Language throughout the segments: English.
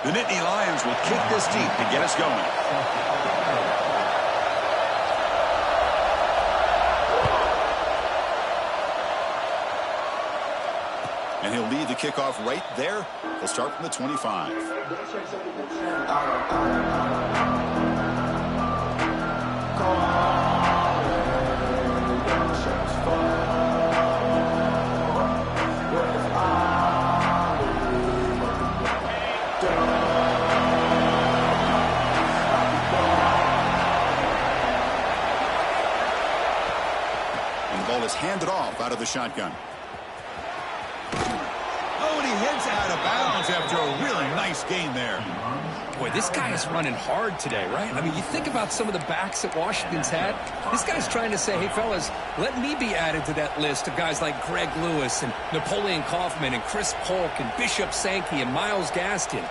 The Nittany Lions will kick this deep to get us going. And he'll lead the kickoff right there. He'll start from the 25. And the ball is handed off out of the shotgun. Heads out of bounds after a really nice gain there. Boy, this guy is running hard today, right? I mean, you think about some of the backs that Washington's had. This guy's trying to say, hey, fellas, let me be added to that list of guys like Greg Lewis and Napoleon Kaufman and Chris Polk and Bishop Sankey and Myles Gaskin.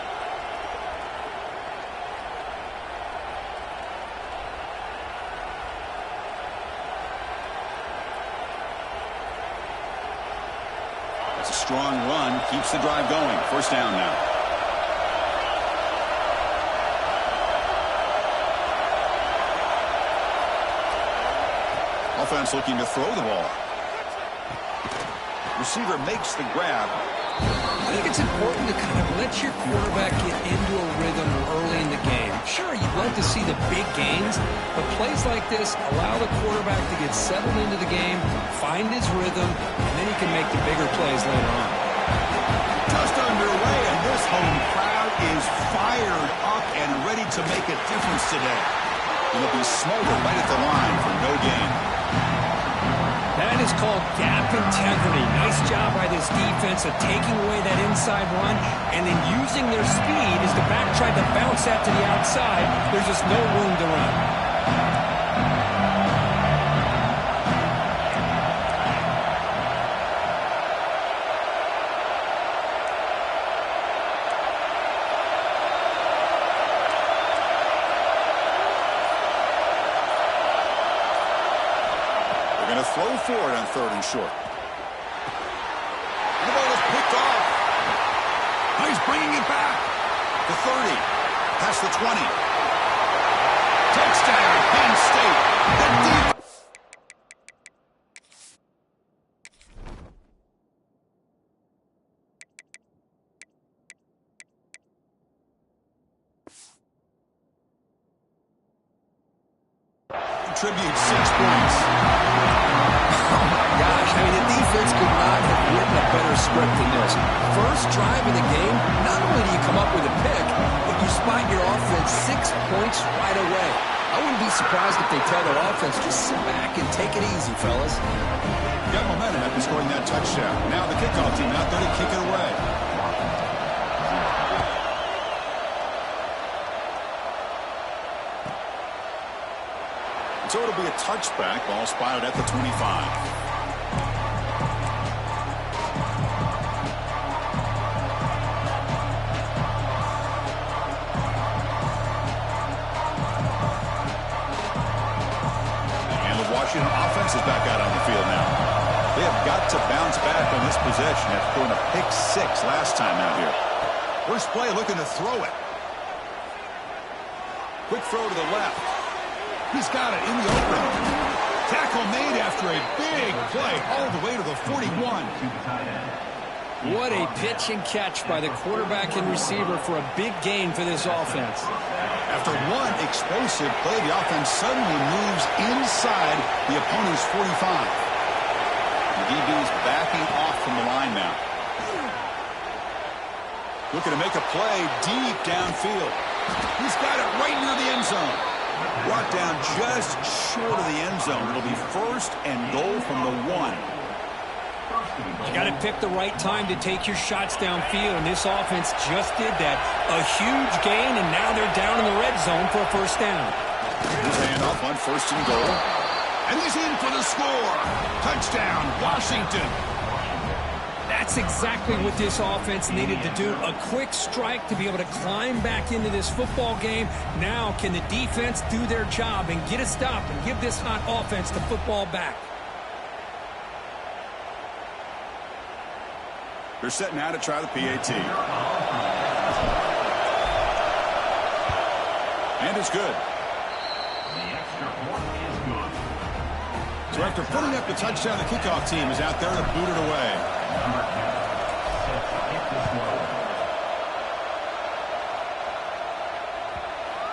Strong run keeps the drive going. First down now. Offense looking to throw the ball. Receiver makes the grab. I think it's important to kind of let your quarterback get into a rhythm early in the game. Sure, you'd love to see the big gains, but plays like this allow the quarterback to get settled into the game, find his rhythm, and then he can make the bigger plays later on. Just underway, and this home crowd is fired up and ready to make a difference today. It'll be smothered right at the line for no gain. That is called gap integrity. Nice job by this defense of taking away that inside run and then using their speed as the back tried to bounce that to the outside. There's just no room to run. Throw forward on 3rd and short. The ball is picked off. Now he's bringing it back. The 30. Past the 20. Touchdown, Penn State. The contributes 6 points. Gosh, I mean, the defense could not have written a better script than this. First drive of the game, not only do you come up with a pick, but you spot your offense 6 points right away. I wouldn't be surprised if they tell their offense, just sit back and take it easy, fellas. Got momentum after scoring that touchdown. Now the kickoff team out there to kick it away. So it'll be a touchback. Ball spotted at the 25. And the Washington offense is back out on the field now. They have got to bounce back on this possession after throwing a pick 6 last time out here. First play looking to throw it. Quick throw to the left. He's got it in the open. Tackle made after a big play all the way to the 41. What a pitch and catch by the quarterback and receiver for a big gain for this offense. After one explosive play, the offense suddenly moves inside the opponent's 45. The DB's backing off from the line now. Looking to make a play deep downfield. He's got it right near the end zone. Brought down just short of the end zone. It'll be 1st and goal from the 1. You got to pick the right time to take your shots downfield, and this offense just did that. A huge gain, and now they're down in the red zone for a first down. Here's handoff on 1st and goal. And he's in for the score. Touchdown, Washington. That's exactly what this offense needed to do. A quick strike to be able to climb back into this football game. Now can the defense do their job and get a stop and give this hot offense the football back? They're setting out to try the PAT. And it's good. So after putting up the touchdown, the kickoff team is out there to boot it away.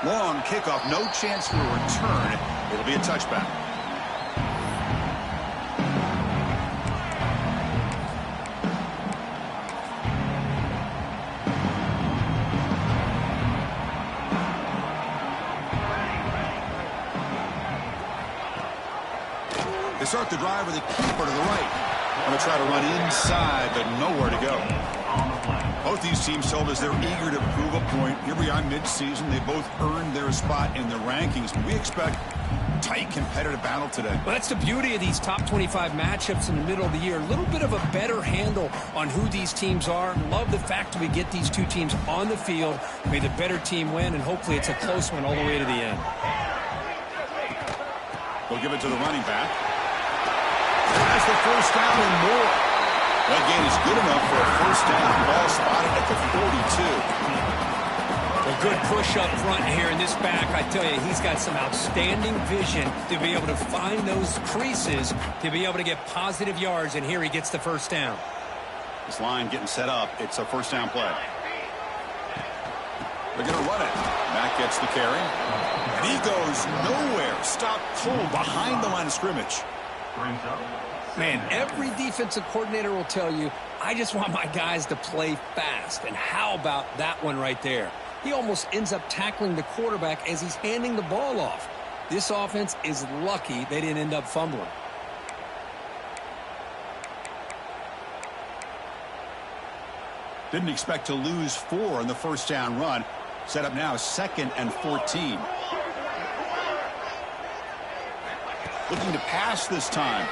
Long kickoff, no chance for a return. It'll be a touchback. They start the drive with a keeper to the right. Going to try to run inside, but nowhere to go. Both these teams told us they're eager to prove a point. Here we are mid-season. They both earned their spot in the rankings. But we expect tight, competitive battle today. Well, that's the beauty of these top 25 matchups in the middle of the year. A little bit of a better handle on who these teams are. Love the fact that we get these two teams on the field. May the better team win, and hopefully it's a close one all the way to the end. We'll give it to the running back. Has the first down and more. That gain is good enough for a first down. Ball spotted at the 42. A good push up front here in this back. I tell you, he's got some outstanding vision to be able to find those creases, to be able to get positive yards, and here he gets the first down. This line getting set up. It's a first down play. They're going to run it. Matt gets the carry. And he goes nowhere. Stop cold behind the line of scrimmage. Man, every defensive coordinator will tell you, I just want my guys to play fast. And how about that one right there? He almost ends up tackling the quarterback as he's handing the ball off. This offense is lucky they didn't end up fumbling. Didn't expect to lose 4 on the first down run. Set up now 2nd and 14. Looking to pass this time.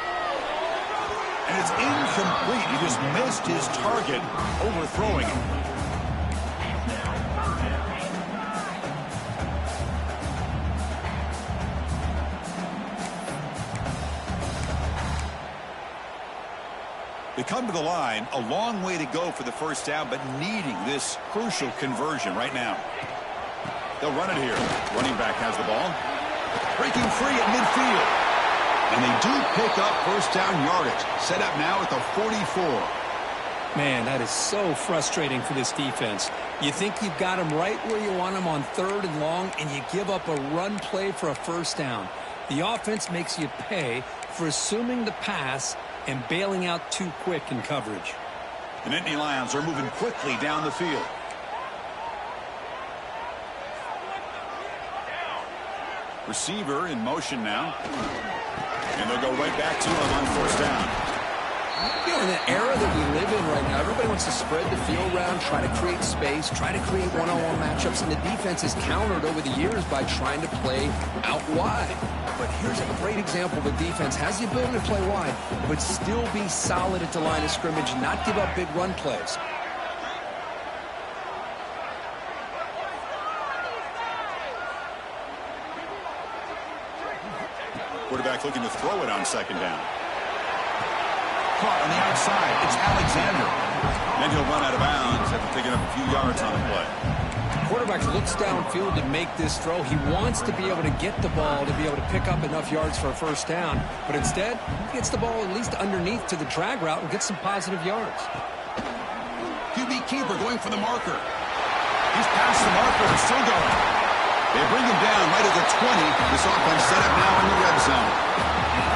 And it's incomplete. He just missed his target, overthrowing it. They come to the line, a long way to go for the first down, but needing this crucial conversion right now. They'll run it here. Running back has the ball. Breaking free at midfield. And they do pick up first down yardage. Set up now at the 44. Man, that is so frustrating for this defense. You think you've got them right where you want them on 3rd and long, and you give up a run play for a first down. The offense makes you pay for assuming the pass and bailing out too quick in coverage. The Nittany Lions are moving quickly down the field. Receiver in motion now. And they'll go right back to him on first down. You know, in the era that we live in right now, everybody wants to spread the field around, try to create space, try to create one-on-one matchups, and the defense is countered over the years by trying to play out wide. But here's a great example. The defense has the ability to play wide, but still be solid at the line of scrimmage and not give up big run plays. Quarterback looking to throw it on 2nd down. Caught on the outside. It's Alexander. And he'll run out of bounds after picking up a few yards on the play. Quarterback looks downfield to make this throw. He wants to be able to get the ball to be able to pick up enough yards for a first down. But instead, he gets the ball at least underneath to the drag route and gets some positive yards. QB keeper going for the marker. He's past the marker and still going. They bring him down right at the 20. This offense set up now in the red zone.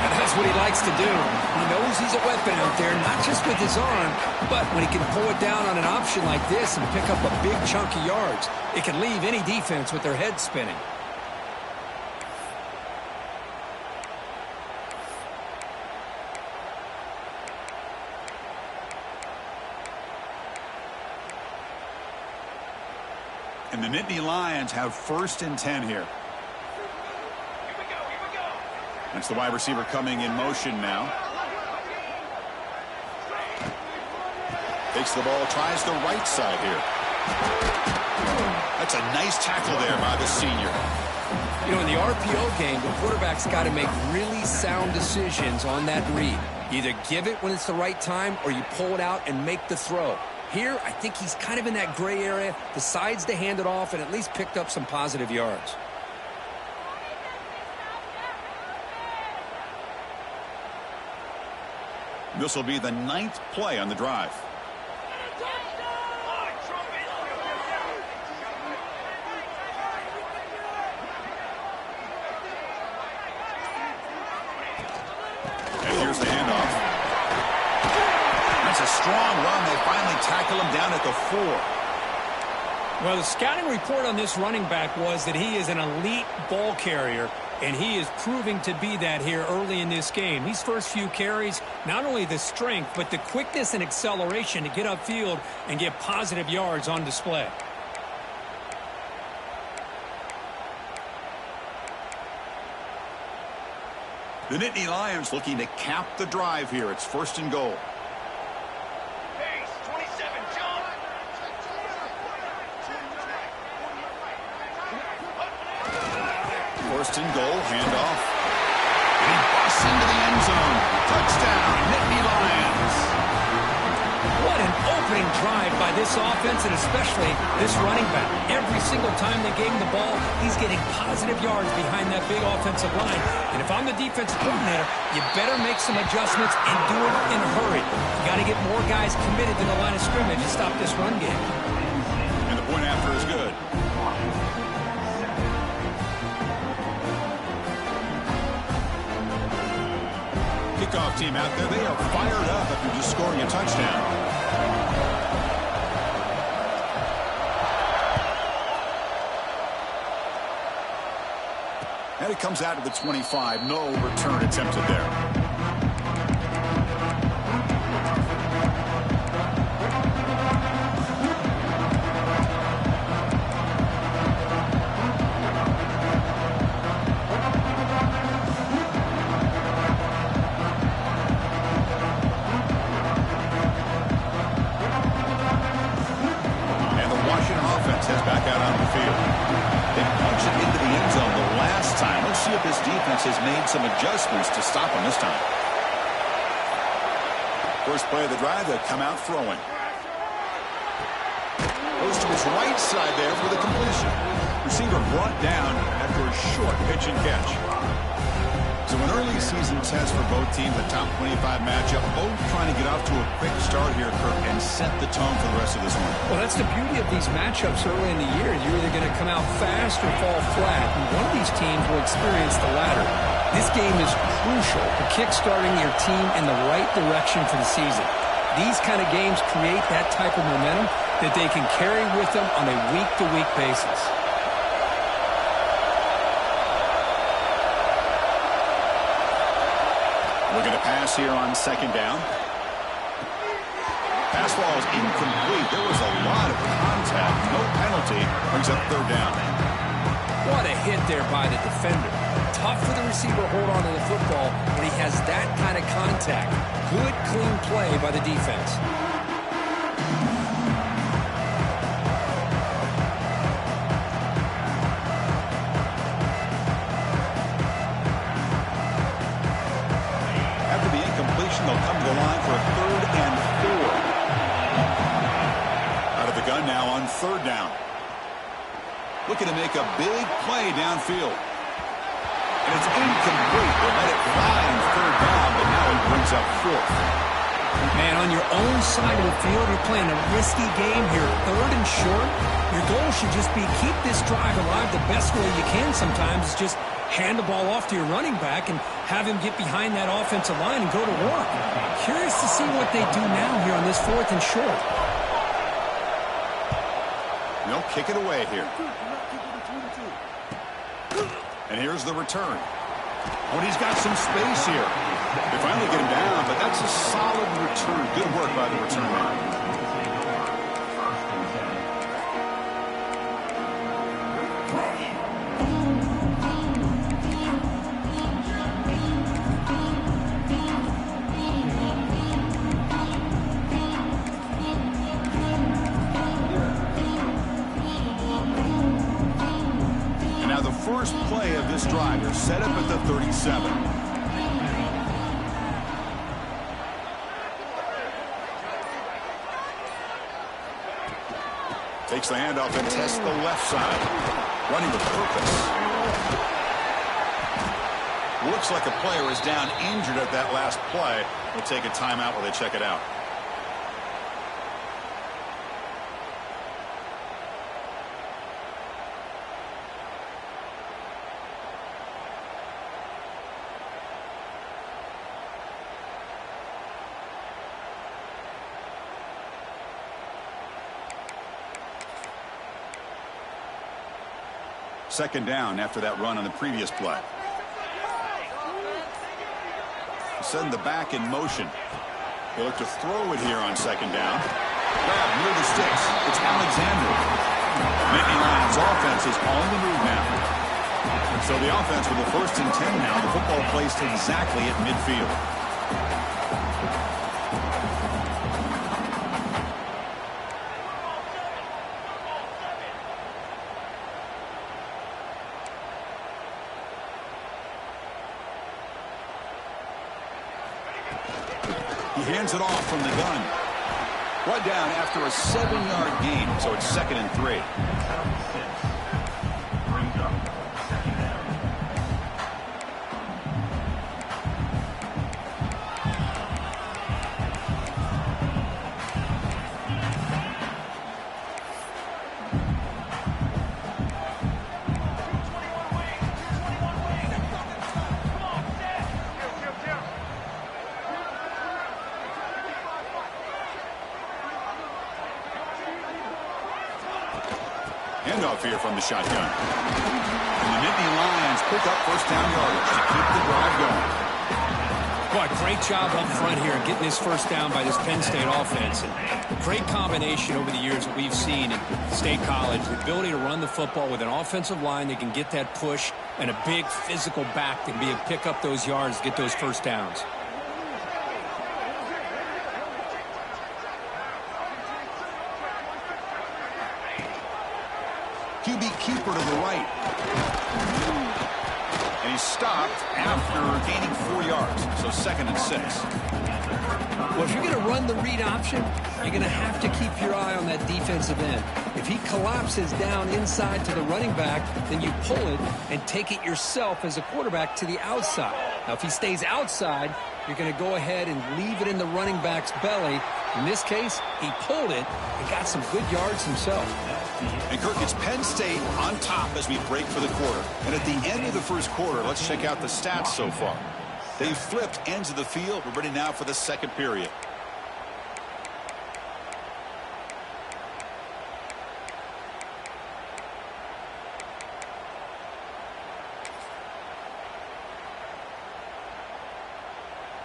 And that's what he likes to do. He knows he's a weapon out there, not just with his arm, but when he can pull it down on an option like this and pick up a big chunk of yards, it can leave any defense with their head spinning. And the Nittany Lions have 1st and 10 here. That's the wide receiver coming in motion now. Takes the ball, tries the right side here. That's a nice tackle there by the senior. You know, in the RPO game, the quarterback's got to make really sound decisions on that read. Either give it when it's the right time or you pull it out and make the throw. Here, I think he's kind of in that gray area, decides to hand it off, and at least picked up some positive yards. This will be the 9th play on the drive. And here's the handoff. That's a strong run. They finally tackle him down at the 4. Well, the scouting report on this running back was that he is an elite ball carrier, and he is proving to be that here early in this game. These first few carries, not only the strength, but the quickness and acceleration to get upfield and get positive yards on display. The Nittany Lions looking to cap the drive here. It's 1st and goal. First and goal, handoff. And he busts into the end zone. Touchdown, Nittany Lions. What an opening drive by this offense, and especially this running back. Every single time they gave him the ball, he's getting positive yards behind that big offensive line. And if I'm the defensive coordinator, you better make some adjustments and do it in a hurry. You got to get more guys committed to the line of scrimmage to stop this run game. And the point after is good. Kickoff team out there, they are fired up after just scoring a touchdown. And it comes out to the 25. No return attempted there. Heads back out on the field. They punched it into the end zone the last time. Let's see if this defense has made some adjustments to stop them this time. First play of the drive, they'll come out throwing. Goes to his right side there for the completion. Receiver brought down after a short pitch and catch. So an early season test for both teams, a top 25 matchup. Both trying to get off to a quick start here, Kirk, and set the tone for the rest of this one. Well, that's the beauty of these matchups early in the year. You're either going to come out fast or fall flat, and one of these teams will experience the latter. This game is crucial to kick-starting your team in the right direction for the season. These kind of games create that type of momentum that they can carry with them on a week-to-week basis. Looking to pass here on 2nd down. Pass ball is incomplete. There was a lot of contact. No penalty. Brings up 3rd down. What a hit there by the defender. Tough for the receiver to hold on to the football when he has that kind of contact. Good, clean play by the defense. They'll come to the line for a 3rd and 4. Out of the gun now on 3rd down. Looking to make a big play downfield. And it's incomplete. They let it fly on 3rd down, but now it brings up 4th. Man, on your own side of the field, you're playing a risky game here. 3rd and short. Your goal should just be keep this drive alive the best way you can sometimes. Is just hand the ball off to your running back and have him get behind that offensive line and go to work. Curious to see what they do now here on this 4th and short. They'll kick it away here. And here's the return. Oh, and he's got some space here. They finally get him down, but that's a solid return. Good work by the return man. First play of this drive. They're set up at the 37. Takes the handoff and tests the left side. Running with purpose. Looks like a player is down injured at that last play. We'll take a timeout while they check it out. Second down after that run on the previous play. Send the back in motion. They look to throw it here on second down. Grab near the sticks. It's Alexander. Nittany Lions offense is on the move now. So the offense with the 1st and 10 now. The football placed exactly at midfield. Hands it off from the gun. Brought down after a 7-yard gain, so it's 2nd and 3. Handoff here from the shotgun. And the Nittany Lions pick up 1st down yardage to keep the drive going. Boy, great job up front here getting this 1st down by this Penn State offense. And great combination over the years that we've seen in State College. The ability to run the football with an offensive line that can get that push and a big physical back that can be able to pick up those yards, get those 1st downs. QB keeper to the right. And he's stopped after gaining 4 yards. So 2nd and 6. Well, if you're going to run the read option, you're going to have to keep your eye on that defensive end. If he collapses down inside to the running back, then you pull it and take it yourself as a quarterback to the outside. Now, if he stays outside, you're going to go ahead and leave it in the running back's belly. In this case, he pulled it and got some good yards himself. And Kirk, it's Penn State on top as we break for the quarter. And at the end of the 1st quarter, let's check out the stats so far. They've flipped ends of the field. We're ready now for the 2nd period.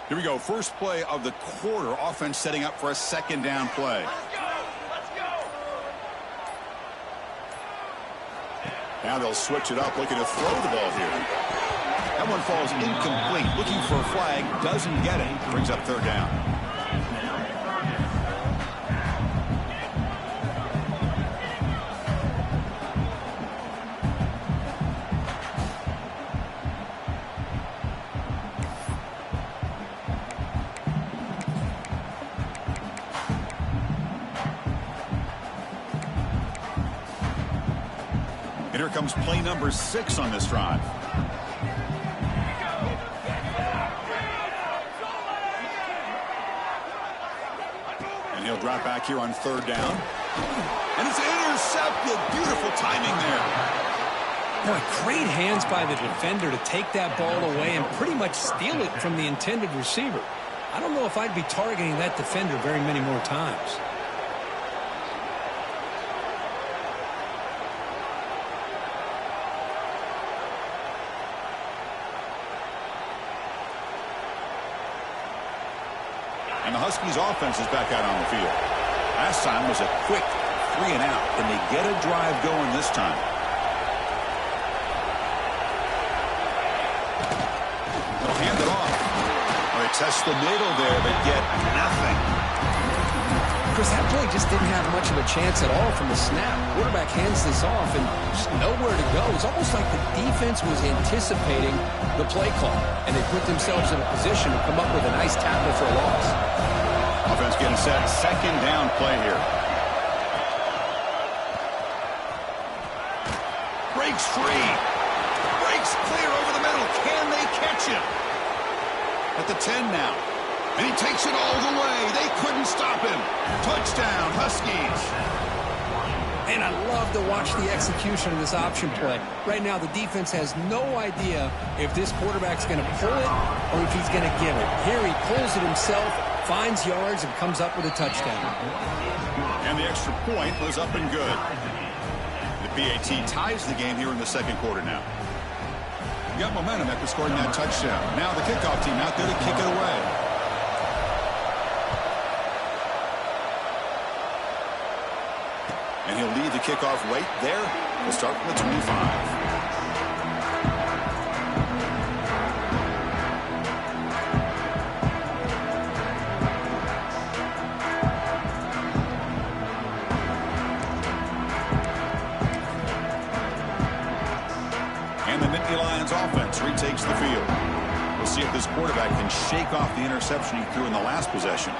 Here we go. First play of the quarter. Offense setting up for a 2nd down play. Now they'll switch it up, looking to throw the ball here. That one falls incomplete. Looking for a flag, doesn't get it. Brings up 3rd down. And here comes play number 6 on this drive. And he'll drop back here on 3rd down. And it's intercepted. Beautiful timing there. Boy, great hands by the defender to take that ball away and pretty much steal it from the intended receiver. I don't know if I'd be targeting that defender very many more times. And the Huskies offense is back out on the field. Last time was a quick 3 and out. Can they get a drive going this time? They'll hand it off. Well, they test the middle there, but get nothing. Chris, that play just didn't have much of a chance at all from the snap. Quarterback hands this off and just nowhere to go. It's almost like the defense was anticipating the play call, and they put themselves in a position to come up with a nice tackle for a loss. Offense getting set. 2nd down play here. Breaks free. Breaks clear over the middle. Can they catch Gotcha. At the 10 now. And he takes it all the way. They couldn't stop him. Touchdown, Huskies. And I love to watch the execution of this option play. Right now, the defense has no idea if this quarterback's going to pull it or if he's going to give it. Here he pulls it himself, finds yards, and comes up with a touchdown. And the extra point was up and good. The PAT ties the game here in the second quarter now. You got momentum after scoring that touchdown. Now the kickoff team out there to kick it away. And he'll lead the kickoff right there. We'll start from the 25. And the Nittany Lions offense retakes the field. We'll see if this quarterback can shake off the interception he threw in the last possession.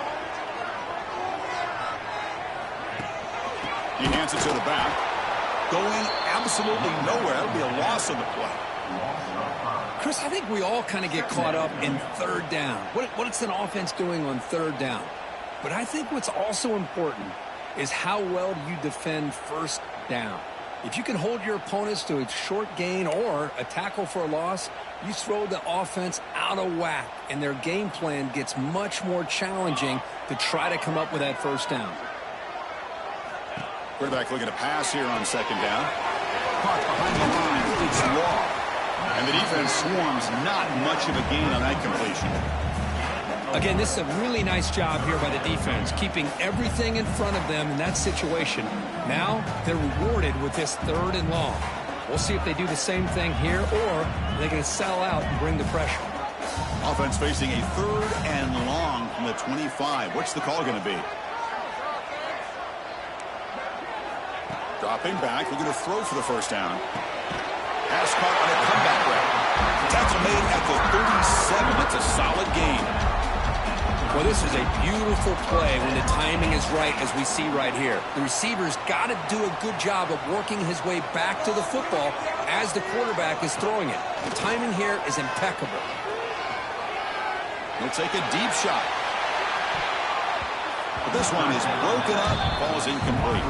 He hands it to the back. Going absolutely nowhere. That would be a loss on the play. Chris, I think we all kind of get caught up in third down. What's an offense doing on third down? But I think what's also important is how well do you defend first down. If you can hold your opponents to a short gain or a tackle for a loss, you throw the offense out of whack, and their game plan gets much more challenging to try to come up with that first down. Quarterback looking to pass here on second down. Caught behind the line. It's long. And the defense swarms not much of a gain on that completion. Again, this is a really nice job here by the defense, keeping everything in front of them in that situation. Now they're rewarded with this third and long. We'll see if they do the same thing here, or are they going to sell out and bring the pressure. Offense facing a third and long from the 25. What's the call going to be? Dropping back, looking to throw for the first down. Pass caught on a comeback route. Tackle made at the 37. It's a solid gain. Well, this is a beautiful play when the timing is right, as we see right here. The receiver's got to do a good job of working his way back to the football as the quarterback is throwing it. The timing here is impeccable. He'll take a deep shot. But this one is broken up, falls incomplete.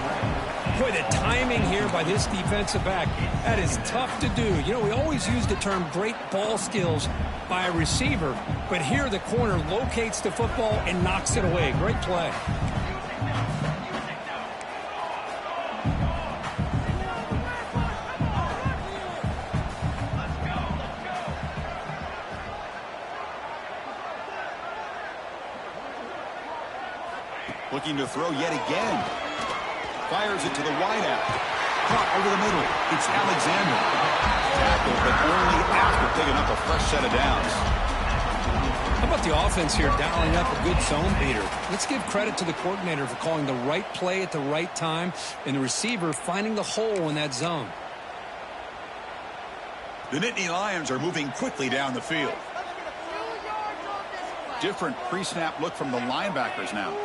Boy, the timing here by this defensive back, that is tough to do. You know, we always use the term great ball skills by a receiver, but here the corner locates the football and knocks it away. Great play. Looking to throw yet again. Fires it to the wideout. Caught over the middle. It's Alexander. Tackled, but only after picking up a fresh set of downs. How about the offense here dialing up a good zone beater? Let's give credit to the coordinator for calling the right play at the right time and the receiver finding the hole in that zone. The Nittany Lions are moving quickly down the field. Different pre-snap look from the linebackers now.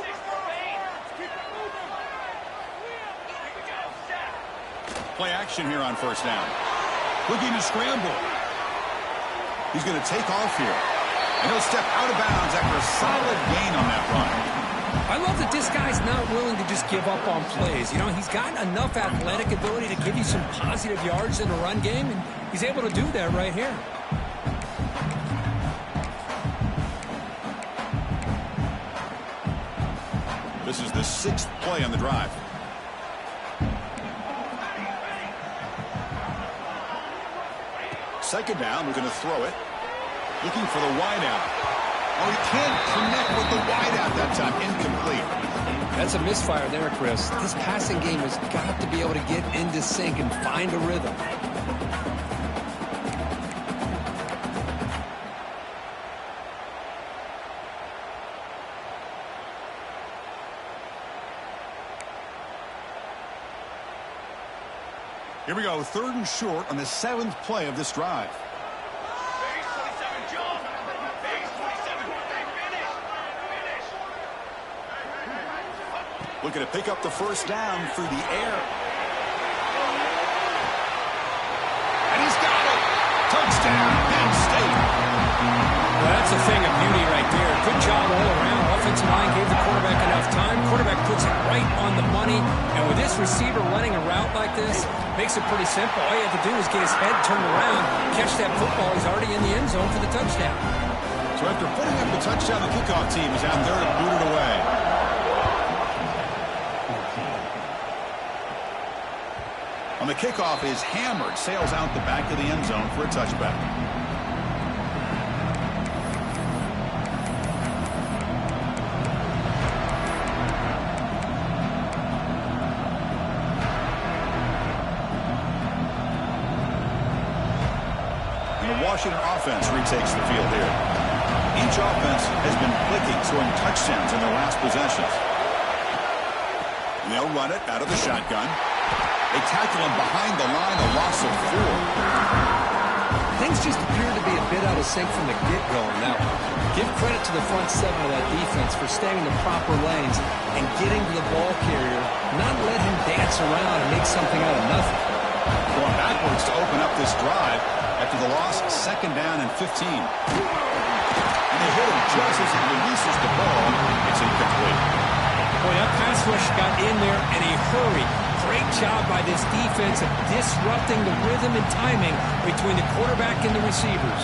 Play action here on first down. Looking to scramble. He's going to take off here. And he'll step out of bounds after a solid gain on that run. I love that this guy's not willing to just give up on plays. You know, he's got enough athletic ability to give you some positive yards in the run game, and he's able to do that right here. This is the 6th play on the drive. Second down, we're going to throw it. Looking for the wideout. Oh, he can't connect with the wideout that time. Incomplete. That's a misfire there, Chris. This passing game has got to be able to get into sync and find a rhythm. Here we go, 3rd and short on the 7th play of this drive. Looking to pick up the first down through the air. And he's got it. Touchdown, Penn State. Good job all around. Offensive line gave the quarterback enough time. Quarterback puts it right on the money. And with this receiver running a route like this, makes it pretty simple. All you have to do is get his head turned around, catch that football. He's already in the end zone for the touchdown. So after putting up the touchdown, the kickoff team is out there to boot it away. On the kickoff is hammered, sails out the back of the end zone for a touchback. Washington offense retakes the field here. Each offense has been clicking, scoring touchdowns in their last possessions. And they'll run it out of the shotgun. They tackle him behind the line, a loss of 4. Things just appear to be a bit out of sync from the get-go on that one. Give credit to the front seven of that defense for staying in the proper lanes and getting to the ball carrier, not let him dance around and make something out of nothing. Going backwards to open up this drive. After the loss, 2nd down and 15. And they hit him just as he releases the ball. It's incomplete. Boy, that pass rush got in there in a hurry. Great job by this defense of disrupting the rhythm and timing between the quarterback and the receivers.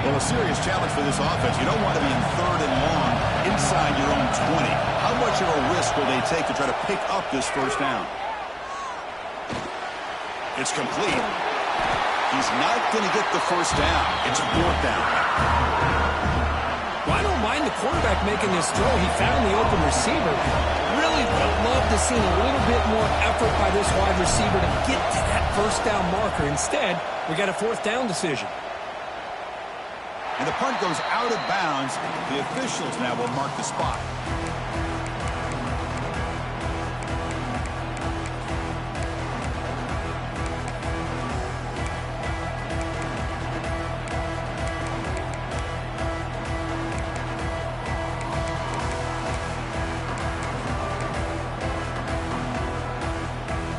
Well, a serious challenge for this offense. You don't want to be in 3rd and long inside your own 20. How much of a risk will they take to try to pick up this 1st down? It's complete. He's not going to get the 1st down. It's 4th down. Well, I don't mind the quarterback making this throw. He found the open receiver. Really would love to see a little bit more effort by this wide receiver to get to that 1st down marker. Instead, we got a 4th down decision. And the punt goes out of bounds. The officials now will mark the spot.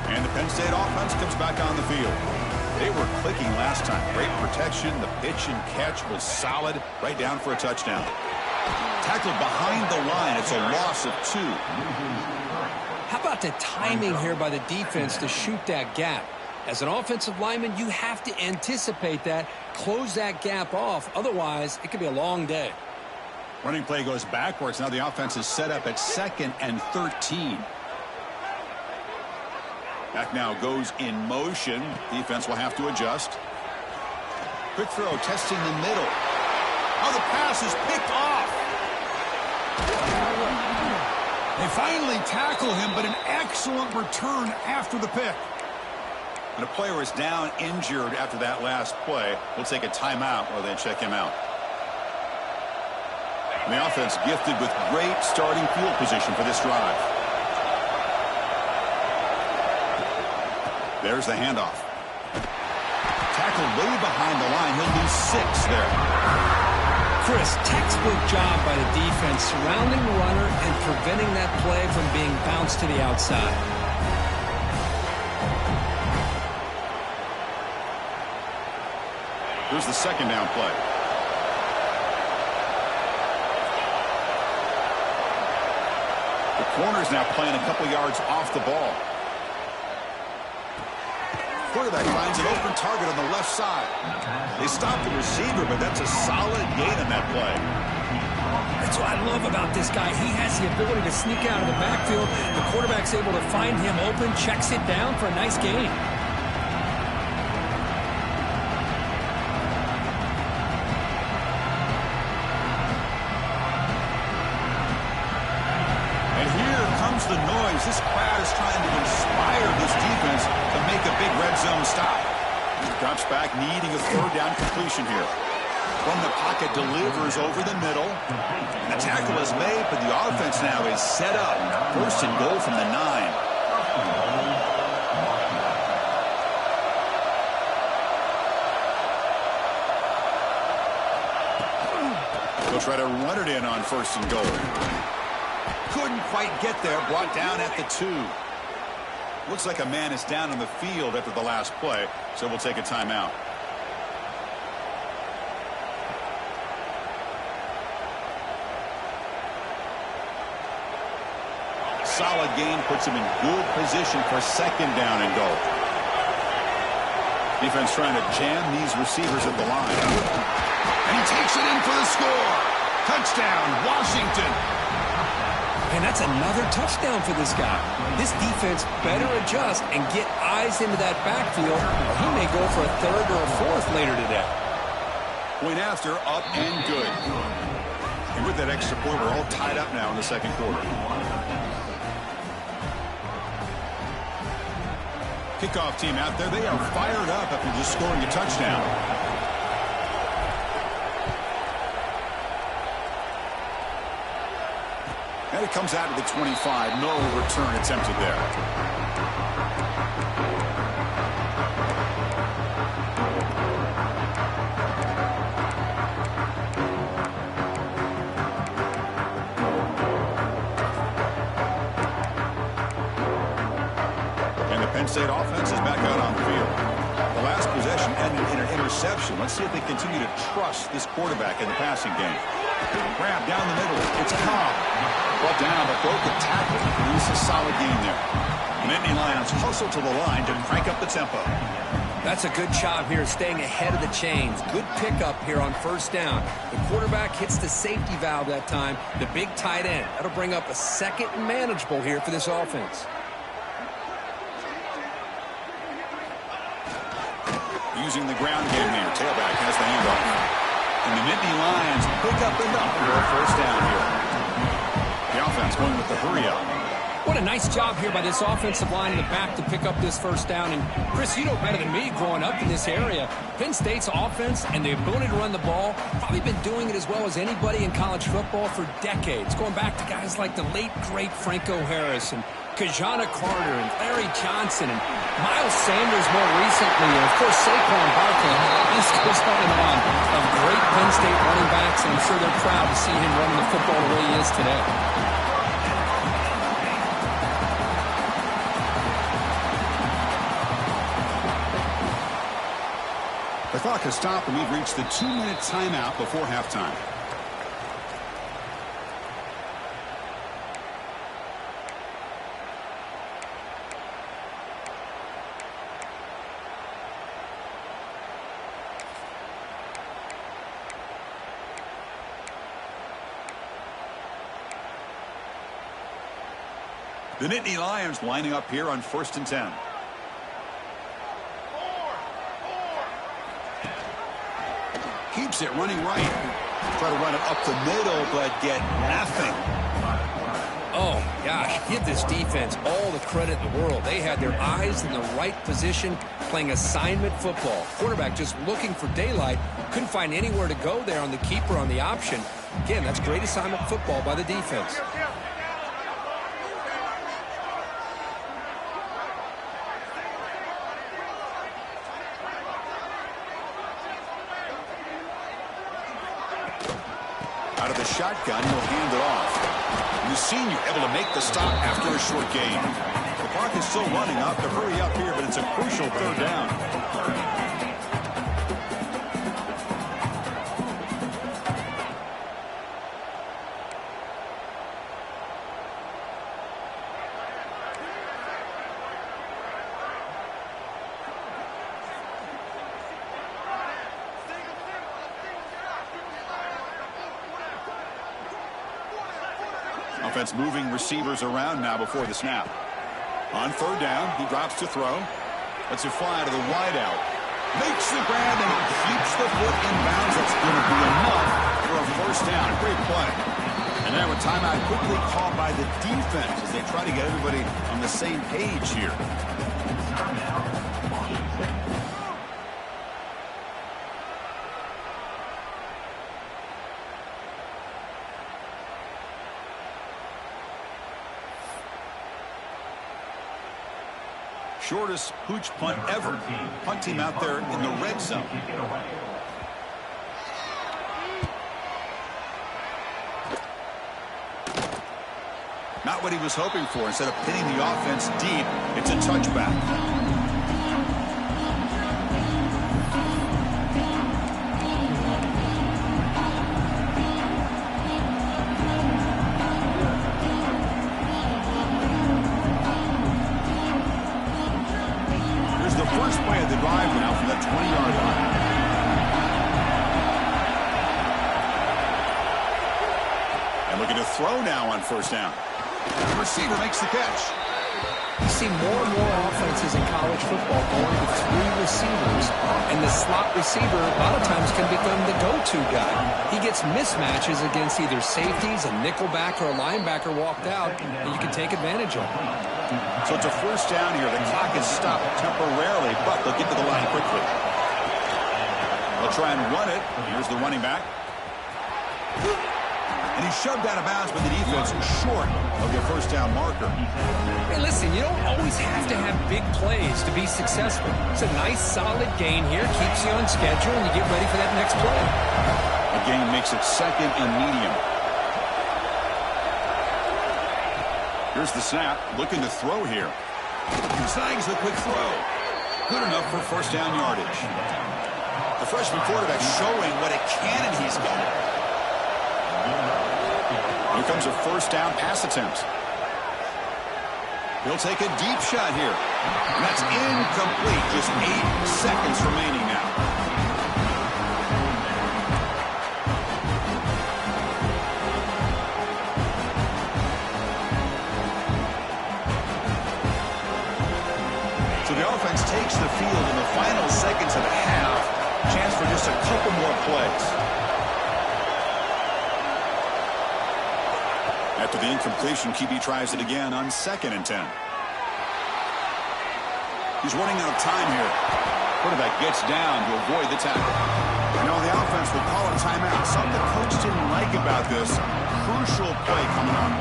And the Penn State offense comes back on the field. They were clicking last time. Great protection. The pitch and catch was solid. Right down for a touchdown. Tackled behind the line. It's a loss of 2. How about the timing here by the defense to shoot that gap? As an offensive lineman, you have to anticipate that, close that gap off. Otherwise, it could be a long day. Running play goes backwards. Now the offense is set up at 2nd and 13. Back now goes in motion. Defense will have to adjust. Quick throw, testing the middle. Oh, the pass is picked off. They finally tackle him, but an excellent return after the pick. And a player is down injured after that last play. We'll take a timeout while they check him out. And the offense gifted with great starting field position for this drive. There's the handoff. Tackled way behind the line. He'll lose 6 there. Chris, textbook job by the defense surrounding the runner and preventing that play from being bounced to the outside. Here's the 2nd down play. The corner's now playing a couple yards off the ball. Quarterback finds an open target on the left side. They stop the receiver, but that's a solid gain in that play. That's what I love about this guy. He has the ability to sneak out of the backfield. The quarterback's able to find him open, checks it down for a nice gain. And here comes the noise. This crowd is trying to inspire this defense to make a big red zone stop. Drops back, needing a 3rd down completion here. From the pocket, delivers over the middle. And the tackle is made, but the offense now is set up. 1st and goal from the 9. They'll try to run it in on 1st and goal. Couldn't quite get there, brought down at the 2. Looks like a man is down on the field after the last play, so we'll take a timeout. Solid gain puts him in good position for second down and goal. Defense trying to jam these receivers at the line. And he takes it in for the score. Touchdown, Washington. And that's another touchdown for this guy. This defense better adjust and get eyes into that backfield, or he may go for a third or a fourth later today. Point after, up and good. And with that extra point, we're all tied up now in the second quarter. Kickoff team out there. They are fired up after just scoring a touchdown. And it comes out to the 25. No return attempted there. And the Penn State offense is back out on the field. The last possession ended in an interception. Let's see if they continue to trust this quarterback in the passing game. Grab down the middle. It's Cobb. Brought down, but broke the tackle to produce a solid gain there. Nittany Lions hustle to the line to crank up the tempo. That's a good job here, staying ahead of the chains. Good pickup here on first down. The quarterback hits the safety valve that time. The big tight end. That'll bring up a second and manageable here for this offense. Using the ground game here. Tailback has the handoff. And the Nittany Lions pick up enough for a first down here. The offense going with the hurry up. What a nice job here by this offensive line in the back to pick up this first down. And, Chris, you know better than me growing up in this area, Penn State's offense and the ability to run the ball, probably been doing it as well as anybody in college football for decades, going back to guys like the late, great Franco Harris and Kajana Carter and Larry Johnson and Miles Sanders more recently, and, of course, Saquon Barkley. This goes on of great Penn State running backs, and I'm sure they're proud to see him running the football the way he is today. The clock has stopped, and we've reached the 2-minute timeout before halftime. The Nittany Lions lining up here on 1st and 10. Keeps it running right. Try to run it up the middle, but get nothing. Oh, gosh, give this defense all the credit in the world. They had their eyes in the right position, playing assignment football. Quarterback just looking for daylight. Couldn't find anywhere to go there on the keeper on the option. Again, that's great assignment football by the defense. Out of the shotgun, he'll hand it off. The senior able to make the stop after a short gain. The clock is still running up to hurry up here, but it's a crucial third down. Offense moving receivers around now before the snap. On third down, he drops to throw. Lets it fly to the wideout. Makes the grab and keeps the foot in bounds. That's going to be enough for a first down. Great play. And now a timeout quickly called by the defense as they try to get everybody on the same page here. Shortest hooch punt ever. Punt team out there in the red zone. Not got what he was hoping for. Instead of pinning the offense deep, it's a touchback. Here's the first play of the drive now from that 20-yard line. Looking to throw now on first down. The receiver makes the catch. You see more and more offenses in college football going with 3 receivers, and the slot receiver a lot of times can become the go-to guy. He gets mismatches against either safeties, a nickelback, or a linebacker walked out, and you can take advantage of it. So it's a first down here. The clock is stopped temporarily, but they'll get to the line quickly. They'll try and run it. Here's the running back. And he's shoved out of bounds by the defense short of the first down marker. Hey, listen, you don't always have to have big plays to be successful. It's a nice, solid gain here. Keeps you on schedule, and you get ready for that next play. The gain makes it second and medium. Here's the snap. Looking to throw here. He snags the quick throw. Good enough for first down yardage. The freshman quarterback showing what a cannon he's got. Here comes a first down pass attempt. He'll take a deep shot here. And that's incomplete. Just 8 seconds remaining now. So the offense takes the field in the final seconds of the half. Chance for just a couple more plays. After the incompletion, QB tries it again on 2nd and 10. He's running out of time here. Quarterback gets down to avoid the tackle. You know, the offense will call a timeout. Something the coach didn't like about this. Crucial play coming up.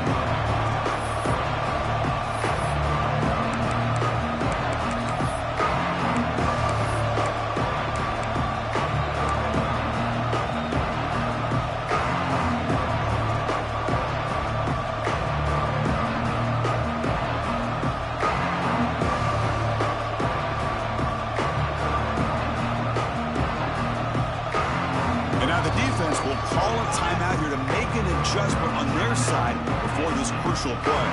Call a timeout here to make an adjustment on their side before this crucial play.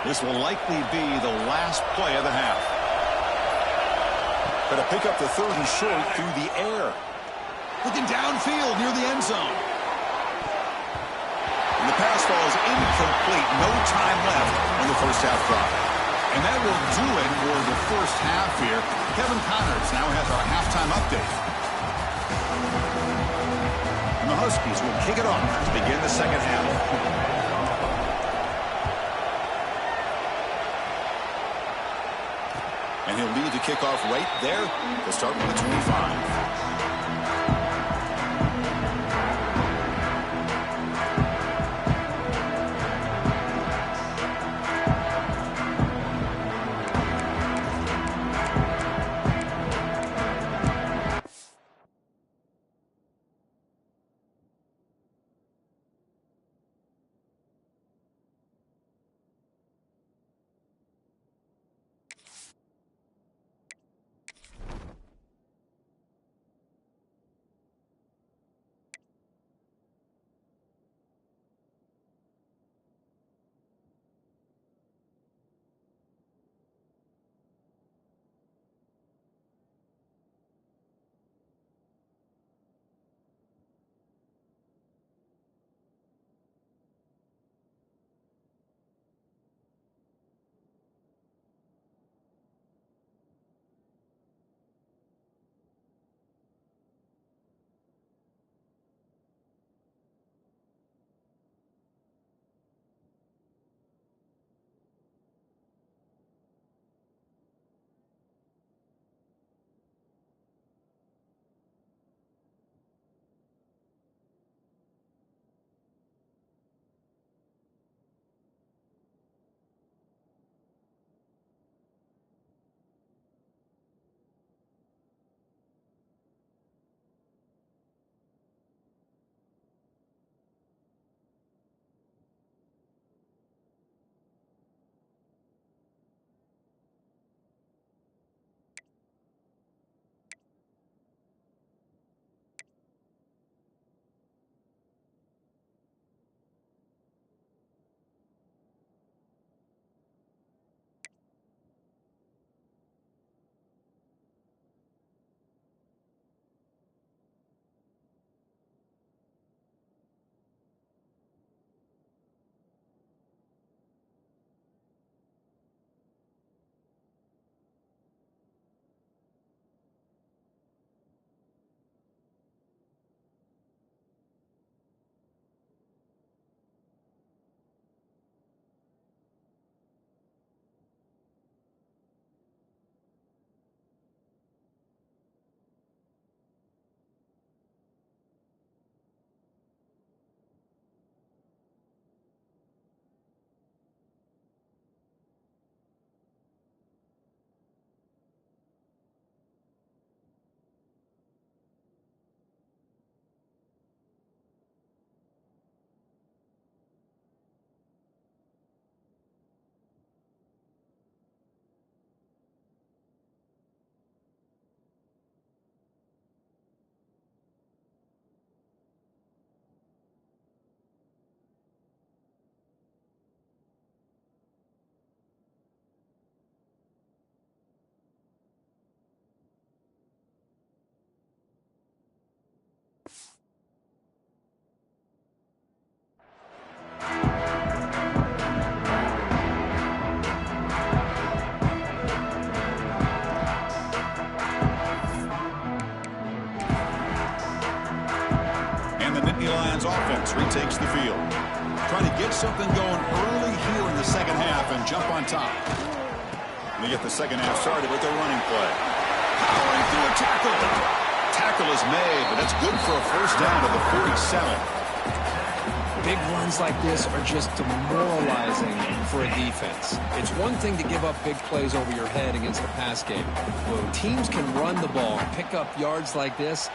This will likely be the last play of the half. But to pick up the 3rd and short through the air. Looking downfield near the end zone. And the pass falls incomplete. No time left on the first half clock. And that will do it for the first half here. Kevin Connors now has our halftime update. And the Huskies will kick it off to begin the second half. And he'll lead the kickoff right there to start with the 25. something going early here in the second half and jump on top. We get the second half started with the running play. Powering through a tackle. Tackle is made, but that's good for a first down to the 47. Big runs like this are just demoralizing for a defense. It's one thing to give up big plays over your head against the pass game. When teams can run the ball and pick up yards like this,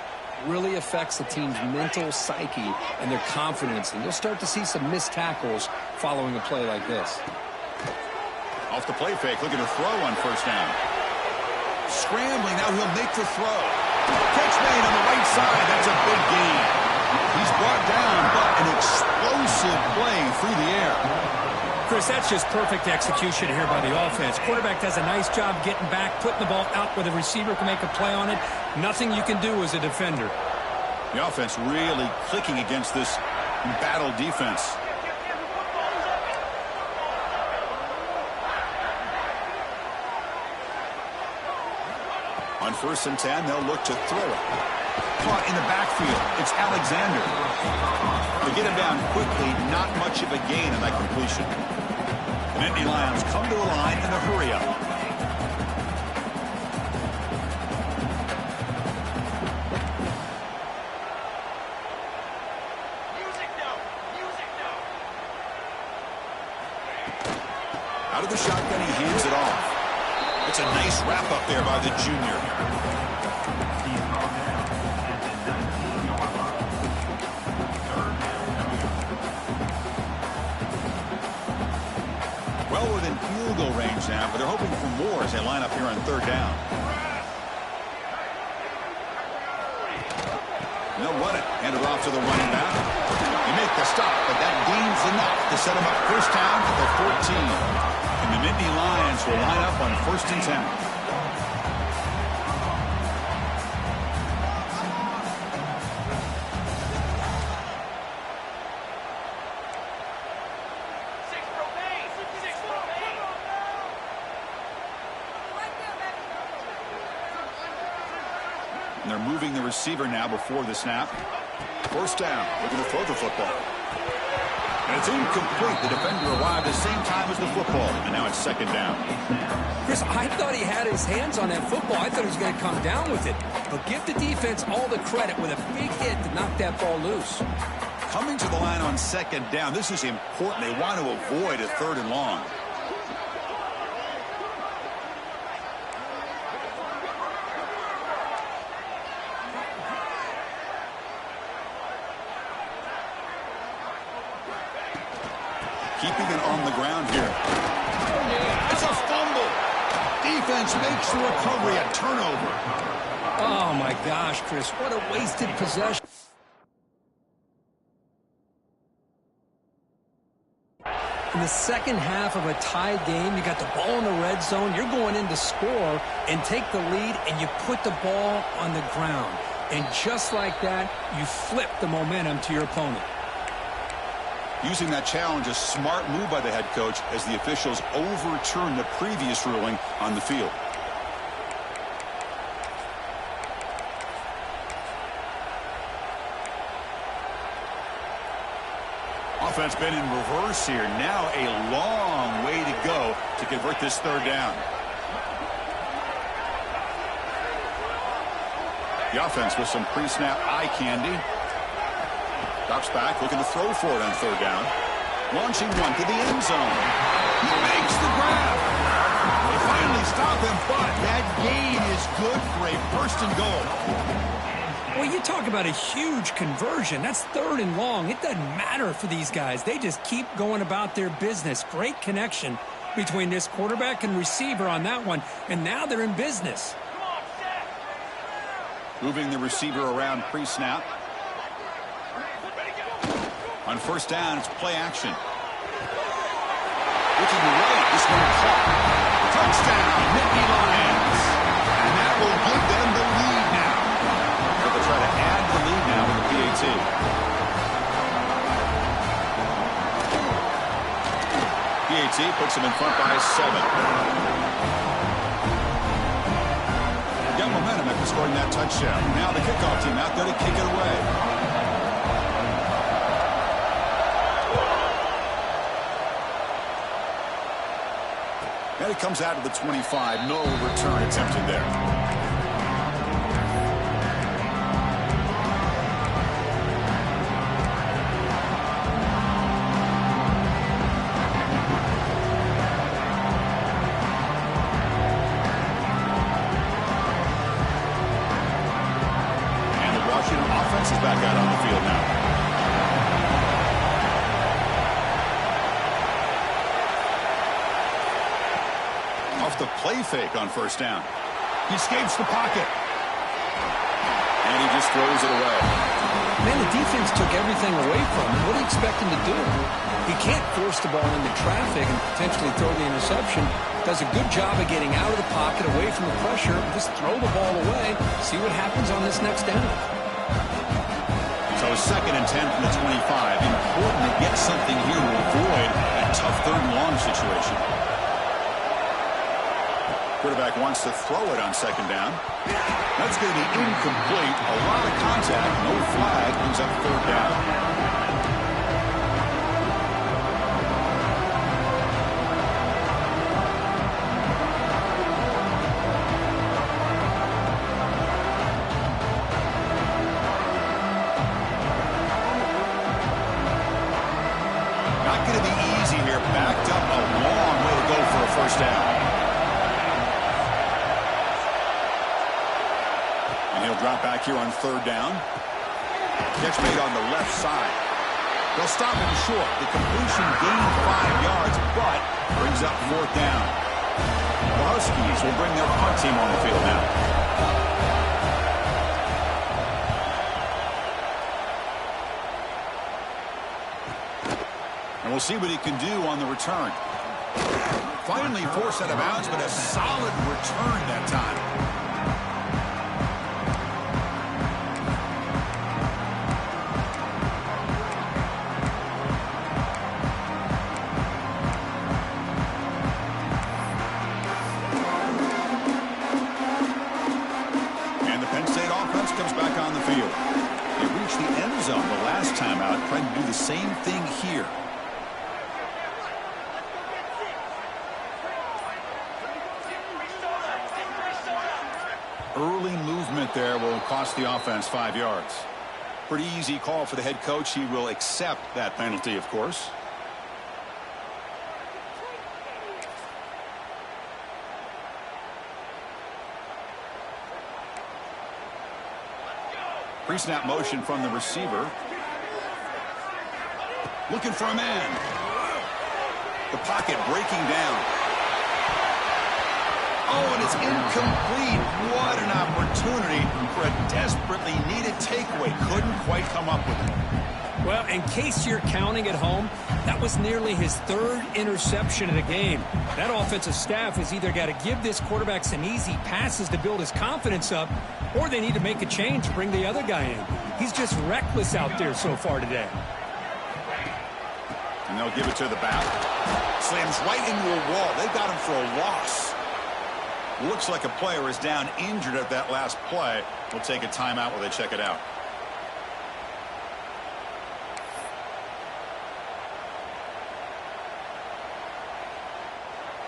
really affects the team's mental psyche and their confidence. And you'll start to see some missed tackles following a play like this. Off the play fake, looking to throw on first down. Scrambling, now he'll make the throw. Catch made on the right side, that's a big gain. He's brought down, but an explosive play through the air. Chris, that's just perfect execution here by the offense. Quarterback does a nice job getting back, putting the ball out where the receiver can make a play on it. Nothing you can do as a defender. The offense really clicking against this battle defense. On 1st and 10, they'll look to throw it. Caught in the backfield. It's Alexander. They get him down quickly. Not much of a gain on that completion. The Nittany Lions come to the line in a hurry-up. Out of the shotgun, he hands it off. It's a nice wrap-up there by the junior. Well within field goal range now, but they're hoping for more as they line up here on 3rd down. They'll run it. Hand it off to the running back. They make the stop, but that gains enough to set them up first down at the 14. And the Nittany Lions will line up on 1st and 10. And they're moving the receiver now before the snap. First down. Looking to throw the football. And it's incomplete. The defender arrived at the same time as the football. And now it's 2nd down. Chris, I thought he had his hands on that football. I thought he was going to come down with it. But give the defense all the credit with a big hit to knock that ball loose. Coming to the line on 2nd down. This is important. They want to avoid a 3rd and long. Keeping it on the ground here. It's a fumble. Defense makes the recovery, a turnover. Oh, my gosh, Chris. What a wasted possession. In the second half of a tied game, you got the ball in the red zone. You're going in to score and take the lead, and you put the ball on the ground. And just like that, you flip the momentum to your opponent. Using that challenge, a smart move by the head coach as the officials overturn the previous ruling on the field. Offense been in reverse here. Now a long way to go to convert this 3rd down. The offense with some pre-snap eye candy. Drops back, looking to throw for it on 3rd down. Launching one to the end zone. He makes the grab. They finally stop him, but that gain is good for a 1st and goal. Well, you talk about a huge conversion. That's 3rd and long. It doesn't matter for these guys. They just keep going about their business. Great connection between this quarterback and receiver on that one, and now they're in business. Moving the receiver around pre-snap. On 1st down, it's play action. Looking right, this one caught. Touchdown, Nittany Lions. And that will give them the lead now. They'll try to add the lead now with the PAT. PAT puts them in front by 7. Got momentum after scoring that touchdown. Now the kickoff team out there to kick it away. And it comes out of the 25. No return attempted there. Is back out on the field now. Off the play fake on first down. He escapes the pocket. And he just throws it away. Man, the defense took everything away from him. What do you expect him to do? He can't force the ball into traffic and potentially throw the interception. Does a good job of getting out of the pocket, away from the pressure. Just throw the ball away. See what happens on this next down. So 2nd and 10 from the 25. Important to get something here to avoid that tough 3rd and long situation. Quarterback wants to throw it on 2nd down. That's going to be incomplete. A lot of contact. No flag. Brings up 3rd down. Going to be easy here. Backed up a long way to go for a first down. And he'll drop back here on 3rd down. Catch made on the left side. They'll stop him short. The completion gained 5 yards, but brings up 4th down. The Huskies will bring their punt team on the field now. And we'll see what he can do on the return. Finally forced out of bounds, but a solid return that time. And the Penn State offense comes back on the field. They reached the end zone the last time out, trying to do the same thing here. Early movement there will cost the offense 5 yards. Pretty easy call for the head coach. He will accept that penalty, of course. Pre-snap motion from the receiver. Looking for a man. The pocket breaking down. Oh, and it's incomplete. What an opportunity for a desperately needed takeaway. Couldn't quite come up with it. Well, in case you're counting at home, that was nearly his 3rd interception of the game. That offensive staff has either got to give this quarterback some easy passes to build his confidence up, or they need to make a change, bring the other guy in. He's just reckless out there so far today. And they'll give it to the back. Slams right into a wall. They've got him for a loss. Looks like a player is down injured at that last play. We'll take a timeout while they check it out.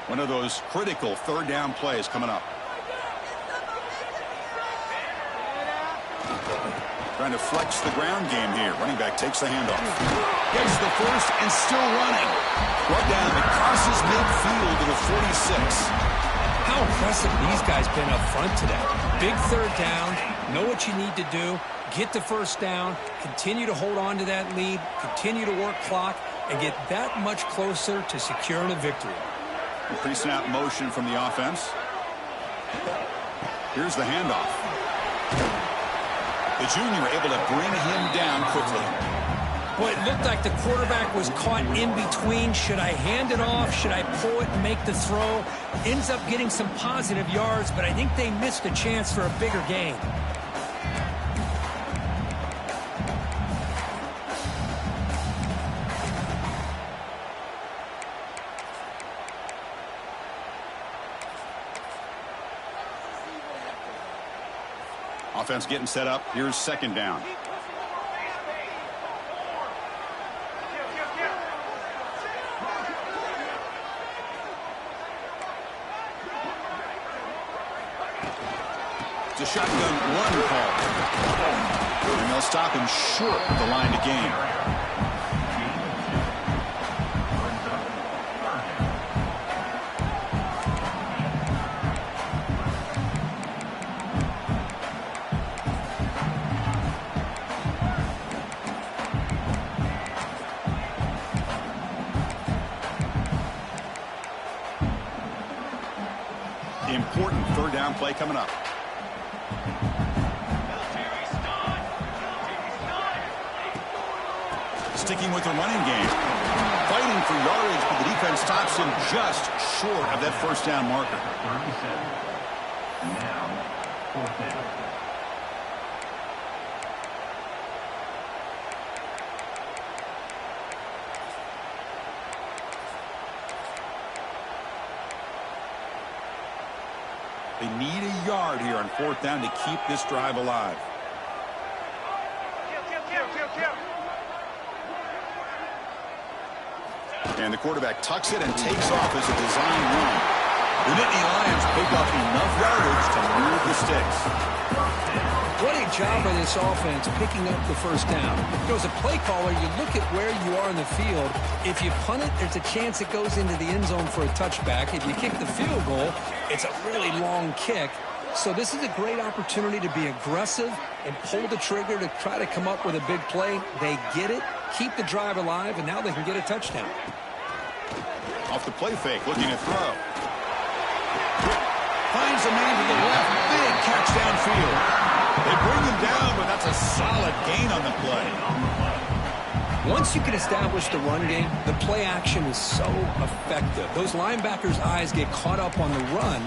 One of those critical 3rd down plays coming up. Trying to flex the ground game here. Running back takes the handoff. Gets the first and still running. Brought down. It crosses midfield to the 46. How impressive these guys been up front today. Big 3rd down. Know what you need to do. Get the first down. Continue to hold on to that lead. Continue to work clock. And get that much closer to securing a victory. The pre-snap motion from the offense. Here's the handoff. The junior able to bring him down quickly. Well, it looked like the quarterback was caught in between. Should I hand it off? Should I pull it and make the throw? Ends up getting some positive yards, but I think they missed a chance for a bigger gain. Offense getting set up. Here's 2nd down. It's a shotgun run call. And they'll stop him short of the line to gain. Important third down play coming up. Sticking with the running game. Fighting for yardage, but the defense stops him just short of that first down marker. Now, fourth down. They need a yard here on fourth down to keep this drive alive. And the quarterback tucks it and takes off as a design run. The Nittany Lions pick up enough yardage to move the sticks. What a job by this offense picking up the first down. As a play caller, you look at where you are in the field. If you punt it, there's a chance it goes into the end zone for a touchback. If you kick the field goal, it's a really long kick. So this is a great opportunity to be aggressive and pull the trigger to try to come up with a big play. They get it, keep the drive alive, and now they can get a touchdown. Off the play fake, looking to throw. Finds a man to the left. Big catch downfield. They bring him down, but that's a solid gain on the play. Once you can establish the run game, the play action is so effective. Those linebackers' eyes get caught up on the run,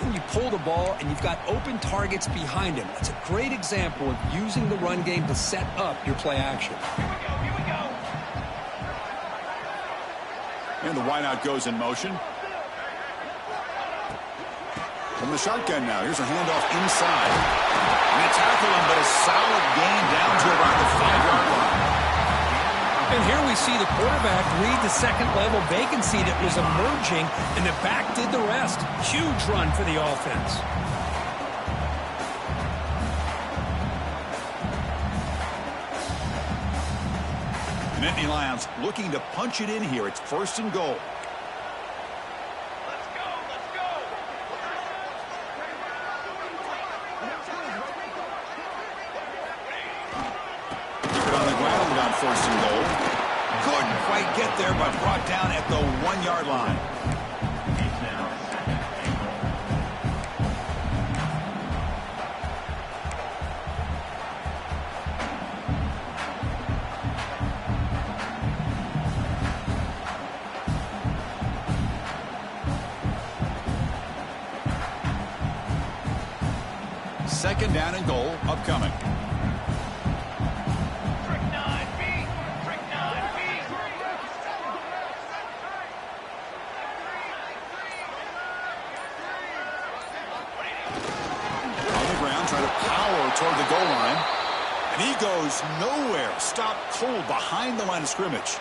and you pull the ball, and you've got open targets behind him. That's a great example of using the run game to set up your play action. Here we go. And the wideout goes in motion. From the shotgun now, here's a handoff inside. And they tackle him, but a solid gain down to around the 5-yard line. And here we see the quarterback read the second-level vacancy that was emerging, and the back did the rest. Huge run for the offense. The Nittany Lions looking to punch it in here. It's first and goal. Let's go. Let's go. Keep it on the ground on first and goal. Couldn't quite get there, but brought down at the 1-yard line. He's now second and goal. Second down and goal upcoming. Trick 9B. Trick 9B. On the ground, trying to power toward the goal line. And he goes nowhere. Stopped cold behind the line of scrimmage.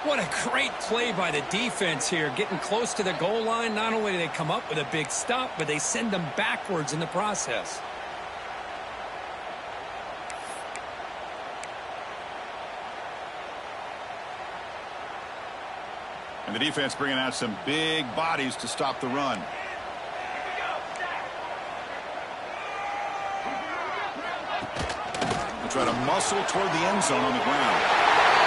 What a great play by the defense here. Getting close to the goal line, not only do they come up with a big stop, but they send them backwards in the process. And the defense bringing out some big bodies to stop the run. They try to muscle toward the end zone on the ground.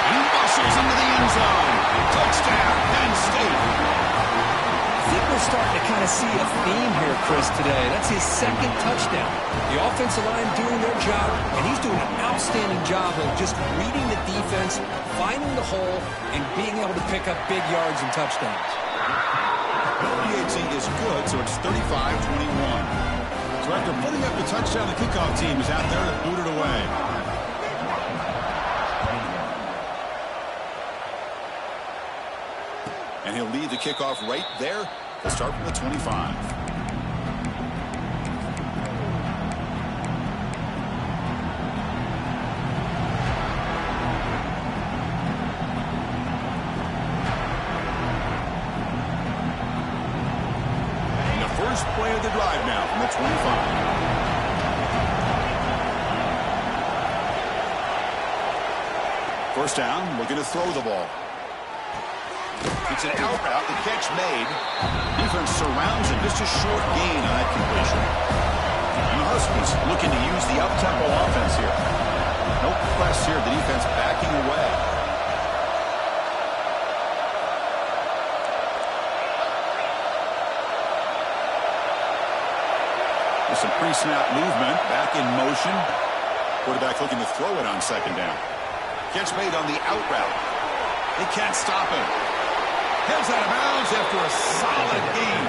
He muscles into the end zone. Touchdown, Penn State. I think we're starting to kind of see a theme here, Chris, today. That's his second touchdown. The offensive line doing their job, and he's doing an outstanding job of just reading the defense, finding the hole, and being able to pick up big yards and touchdowns. PAT is good, so it's 35-21. So after putting up the touchdown, the kickoff team is out there to boot it away. And he'll lead the kickoff right there. They'll start from the 25. First play of the drive now from the 25. First down, looking to throw the ball. It's an out route, the catch made. Defense surrounds him, just a short gain on that completion. And the Huskies looking to use the up-tempo offense here. No press here, the defense backing away. With some pre-snap movement, back in motion. Quarterback looking to throw it on second down. Catch made on the out route. They can't stop him. Heads out of bounds after a solid gain.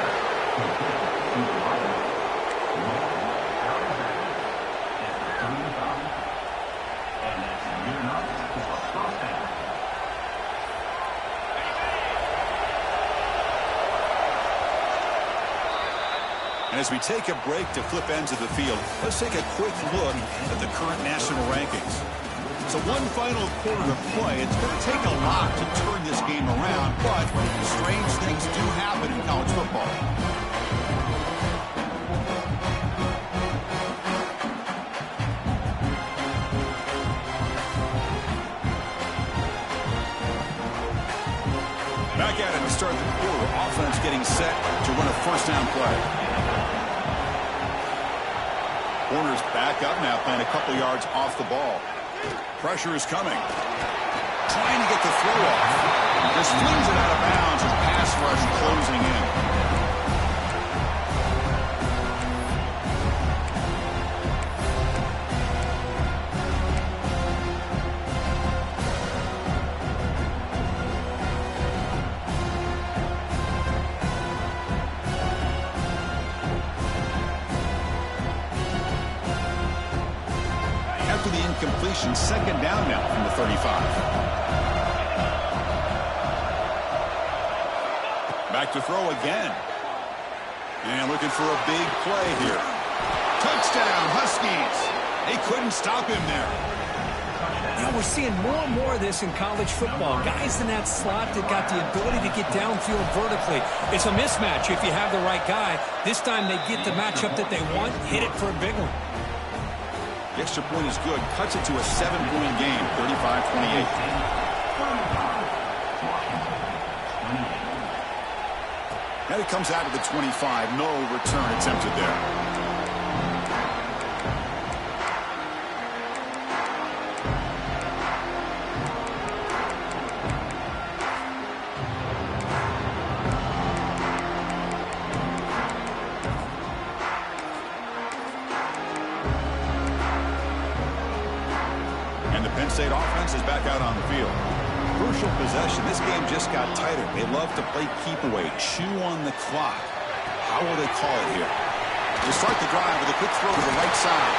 And as we take a break to flip ends of the field, let's take a quick look at the current national rankings. So one final quarter to play. It's going to take a lot to turn this game around, but strange things do happen in college football. Back at it to start the quarter. Offense getting set to run a first down play. Corners back up now, playing a couple yards off the ball. Pressure is coming. Trying to get the throw off. Just flings it out of bounds as pass rush closing in. After the incompletion, second down now from the 35. Back to throw again. And looking for a big play here. Touchdown, Huskies. They couldn't stop him there. You know, we're seeing more and more of this in college football. Guys in that slot that got the ability to get downfield vertically. It's a mismatch if you have the right guy. This time they get the matchup that they want, hit it for a big one. The extra point is good. Cuts it to a 7-point game, 35-28. Now he comes out of the 25. No return attempted there. Penn State offense is back out on the field. Crucial possession. This game just got tighter. They love to play keep away, chew on the clock. How will they call it here? They start the drive with a quick throw to the right side.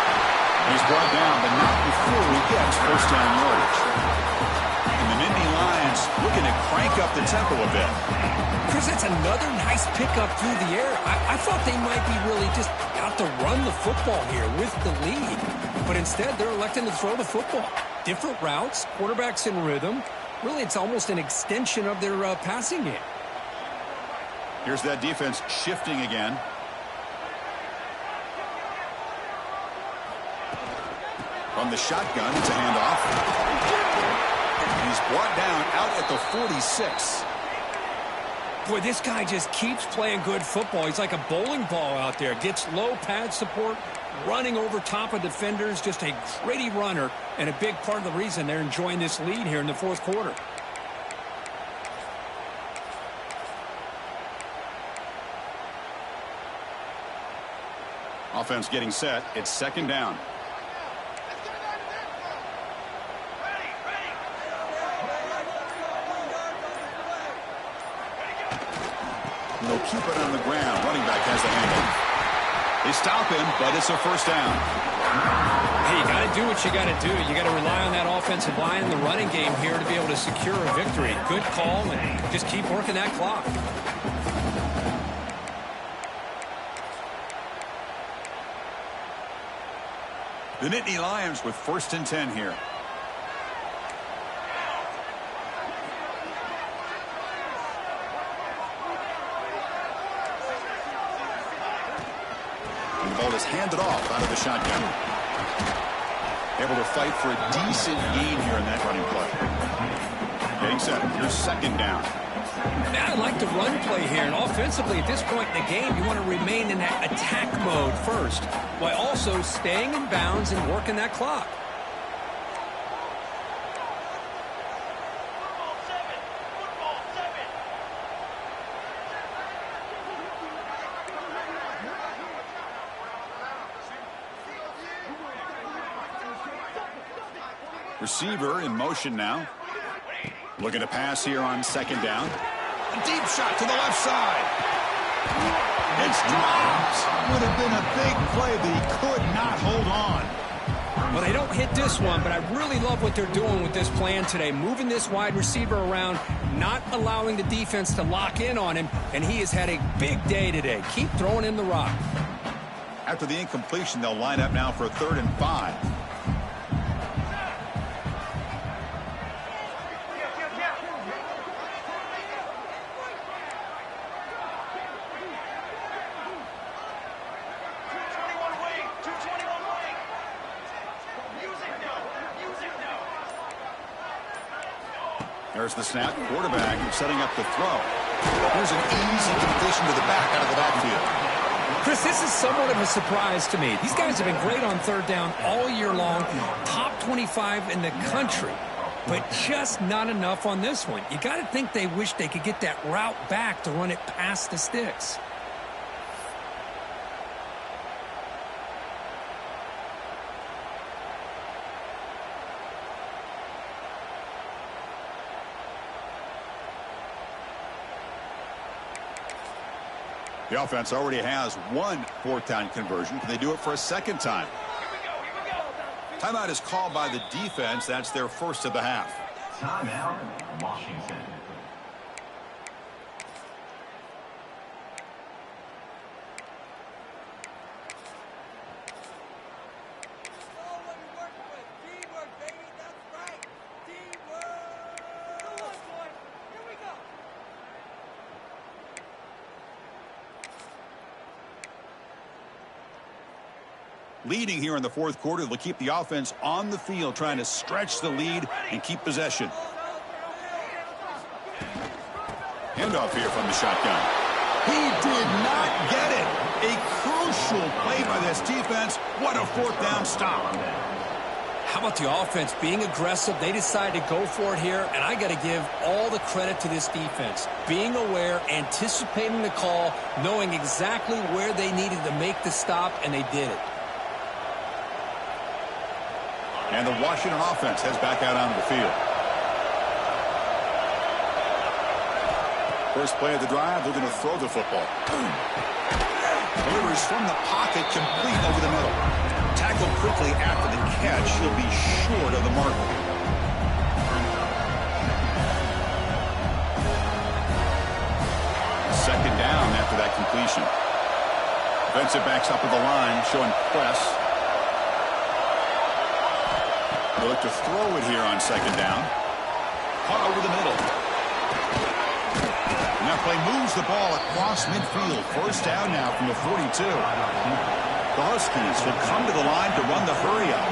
He's brought down, but not before he gets first down yardage. And the Nittany Lions looking to crank up the tempo a bit. Chris, that's another nice pickup through the air. I thought they might be really just out to run the football here with the lead. But instead, they're electing to throw the football. Different routes, quarterbacks in rhythm. Really, it's almost an extension of their passing game. Here's that defense shifting again. From the shotgun, it's a handoff. And he's brought down out at the 46. Boy, this guy just keeps playing good football. He's like a bowling ball out there. Gets low pad support, running over top of defenders. Just a gritty runner, and a big part of the reason they're enjoying this lead here in the fourth quarter. Offense getting set. It's second down. They'll keep it on the ground. Running back has the handle. They stop him, but it's a first down. Hey, you got to do what you got to do. You got to rely on that offensive line in the running game here to be able to secure a victory. Good call, and just keep working that clock. The Nittany Lions with first and 10 here. ball is handed off out of the shotgun. Able to fight for a decent gain here in that running play. Getting set. Here's second down. Now I like the run play here, and offensively at this point in the game, you want to remain in that attack mode first, while also staying in bounds and working that clock. Football 7. Receiver in motion now. Looking to pass here on second down. A deep shot to the left side. It's dropped. Would have been a big play, but he could not hold on. Well, they don't hit this one, but I really love what they're doing with this plan today. Moving this wide receiver around, not allowing the defense to lock in on him, and he has had a big day today. Keep throwing him the rock. After the incompletion, they'll line up now for a 3rd and 5. There's the snap. Quarterback setting up the throw. Here's an easy completion to the back out of the backfield. Chris, this is somewhat of a surprise to me. These guys have been great on third down all year long. Top 25 in the country. But just not enough on this one. You got to think they wish they could get that route back to run it past the sticks. The offense already has one 4th down conversion. Can they do it for a second time? Here we go. Timeout is called by the defense. That's their first of the half. Timeout, Washington. Leading here in the 4th quarter, they'll keep the offense on the field, trying to stretch the lead and keep possession. Handoff here from the shotgun. He did not get it. A crucial play by this defense. What a 4th down stop. How about the offense being aggressive? They decided to go for it here, and I got to give all the credit to this defense. Being aware, anticipating the call, knowing exactly where they needed to make the stop, and they did it. And the Washington offense heads back out onto the field. First play of the drive, they're going to throw the football. Delivers from the pocket, complete over the middle. Tackled quickly after the catch. He'll be short of the mark. Second down after that completion. Defensive backs up at the line, showing press. They look to throw it here on second down. Caught over the middle. And that play moves the ball across midfield. First down now from the 42. The Huskies will come to the line to run the hurry up.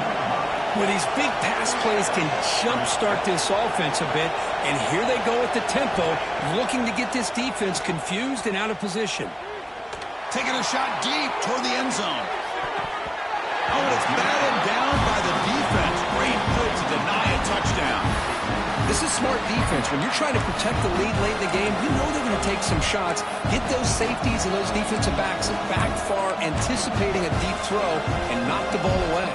Well, these big pass plays can jumpstart this offense a bit, and here they go at the tempo, looking to get this defense confused and out of position. Taking a shot deep toward the end zone. Oh, it's batted down by the defense. Great play to deny a touchdown. This is smart defense. When you're trying to protect the lead late in the game, you know they're going to take some shots, get those safeties and those defensive backs back far, anticipating a deep throw, and knock the ball away.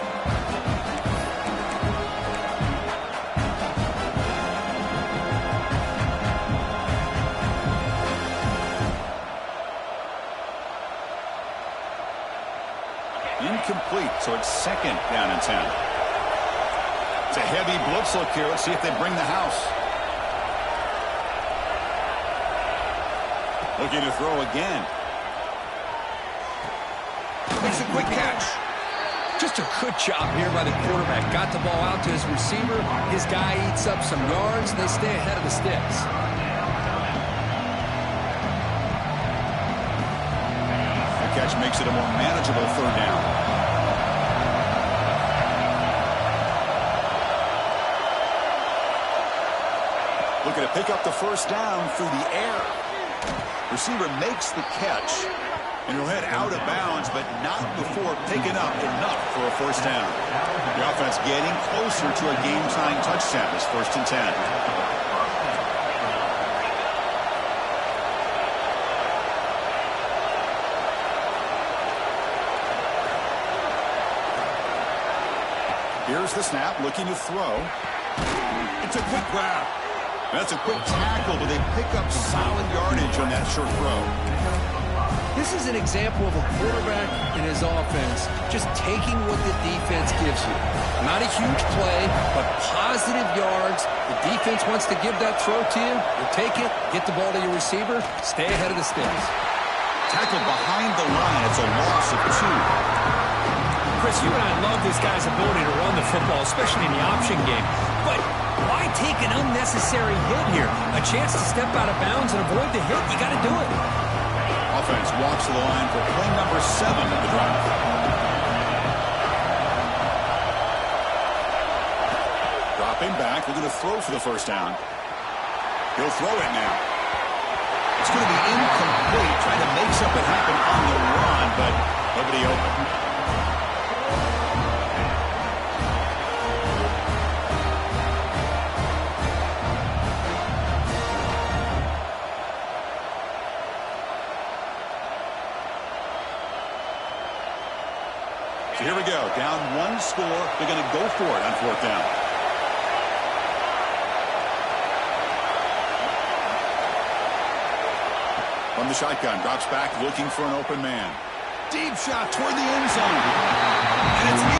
Incomplete, so it's second down and 10. It's a heavy blitz look here. Let's see if they bring the house. Looking to throw again. Makes a quick catch. Just a good job here by the quarterback. Got the ball out to his receiver. His guy eats up some yards, and they stay ahead of the sticks. The catch yards makes it a more manageable third down. Looking to pick up the first down through the air. Receiver makes the catch, and he'll head out of bounds, but not before picking up enough for a first down. The offense getting closer to a game-tying touchdown. It's 1st and 10. Here's the snap, looking to throw. It's a quick grab. That's a quick tackle, but they pick up solid yardage on that short throw. This is an example of a quarterback and his offense just taking what the defense gives you. Not a huge play, but positive yards. The defense wants to give that throw to you. You take it, get the ball to your receiver, stay ahead of the sticks. Tackled behind the line. It's a loss of 2. Chris, you and I love this guy's ability to run the football, especially in the option game. But why take an unnecessary hit here? A chance to step out of bounds and avoid the hit? You got to do it. Offense walks to the line for play number 7 of the drive. Dropping back. We're going to throw for the first down. He'll throw it now. It's going to be incomplete, trying to make something happen on the run, but nobody open. So here we go. Down 1 score. They're going to go for it on 4th down. From the shotgun, drops back looking for an open man. Deep shot toward the end zone. And it's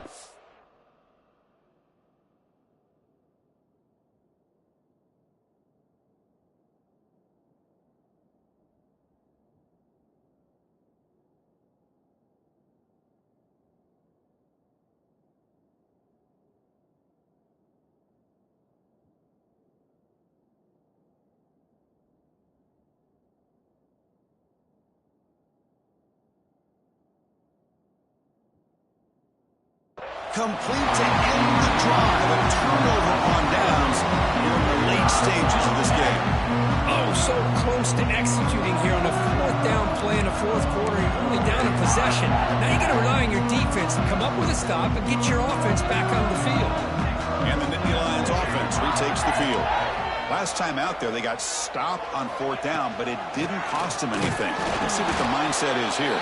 complete to end the drive. A turnover on downs here in the late stages of this game. Oh, so close to executing here on a 4th down play in the 4th quarter. You're only down in possession. Now you got to rely on your defense to come up with a stop and get your offense back on the field. And the Nittany Lions offense retakes the field. Last time out there, they got stopped on 4th down, but it didn't cost them anything. Let's see what the mindset is here.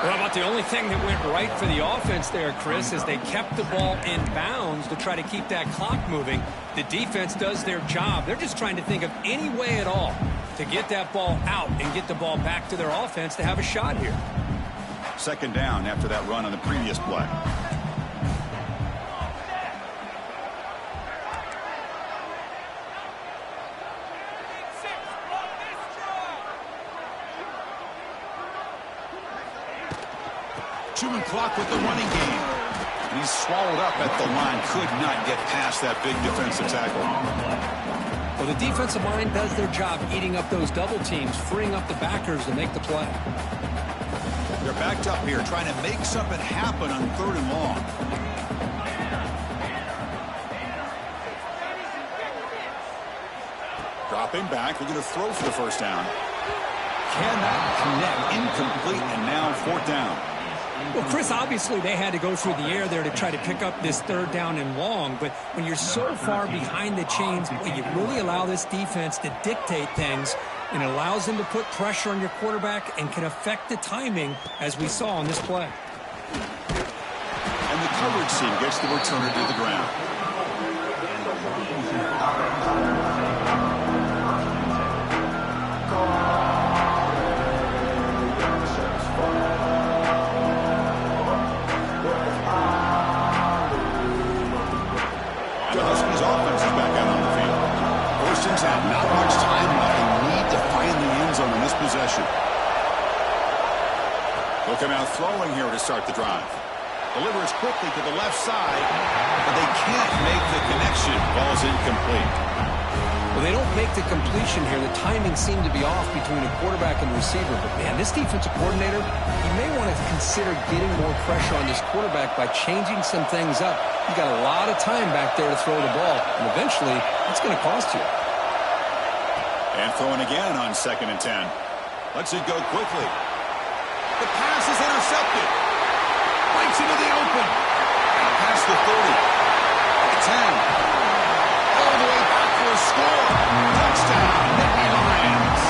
Well, about the only thing that went right for the offense there, Chris, is they kept the ball in bounds to try to keep that clock moving. The defense does their job. They're just trying to think of any way at all to get that ball out and get the ball back to their offense to have a shot here. 2nd down after that run on the previous play. Chewing clock with the running game. And he's swallowed up at the line. Could not get past that big defensive tackle. Well, the defensive line does their job eating up those double teams, freeing up the backers to make the play. They're backed up here, trying to make something happen on 3rd and long. Dropping back. We're going to throw for the first down. Cannot connect. Incomplete, and now 4th down. Well, Chris, obviously they had to go through the air there to try to pick up this 3rd down and long, but when you're so far behind the chains, boy, you really allow this defense to dictate things, and it allows them to put pressure on your quarterback and can affect the timing, as we saw on this play. And the coverage team gets the returner to the ground. Huskies offense is back out on the field. 1st and 10. Not much time left. They need to find the end zone in this possession. They'll come out throwing here to start the drive. Delivers quickly to the left side, but they can't make the connection. Ball's incomplete. Well, Well, they don't make the completion here. The timing seemed to be off between a quarterback and receiver. But, man, this defensive coordinator, he may want to consider getting more pressure on this quarterback by changing some things up. He's got a lot of time back there to throw the ball, and eventually it's going to cost you. And throwing again on 2nd and 10. Lets it go quickly. The pass is intercepted. Breaks into the open. Out past the 30. The 10. All the way back for a score. Touchdown, Nittany Lions.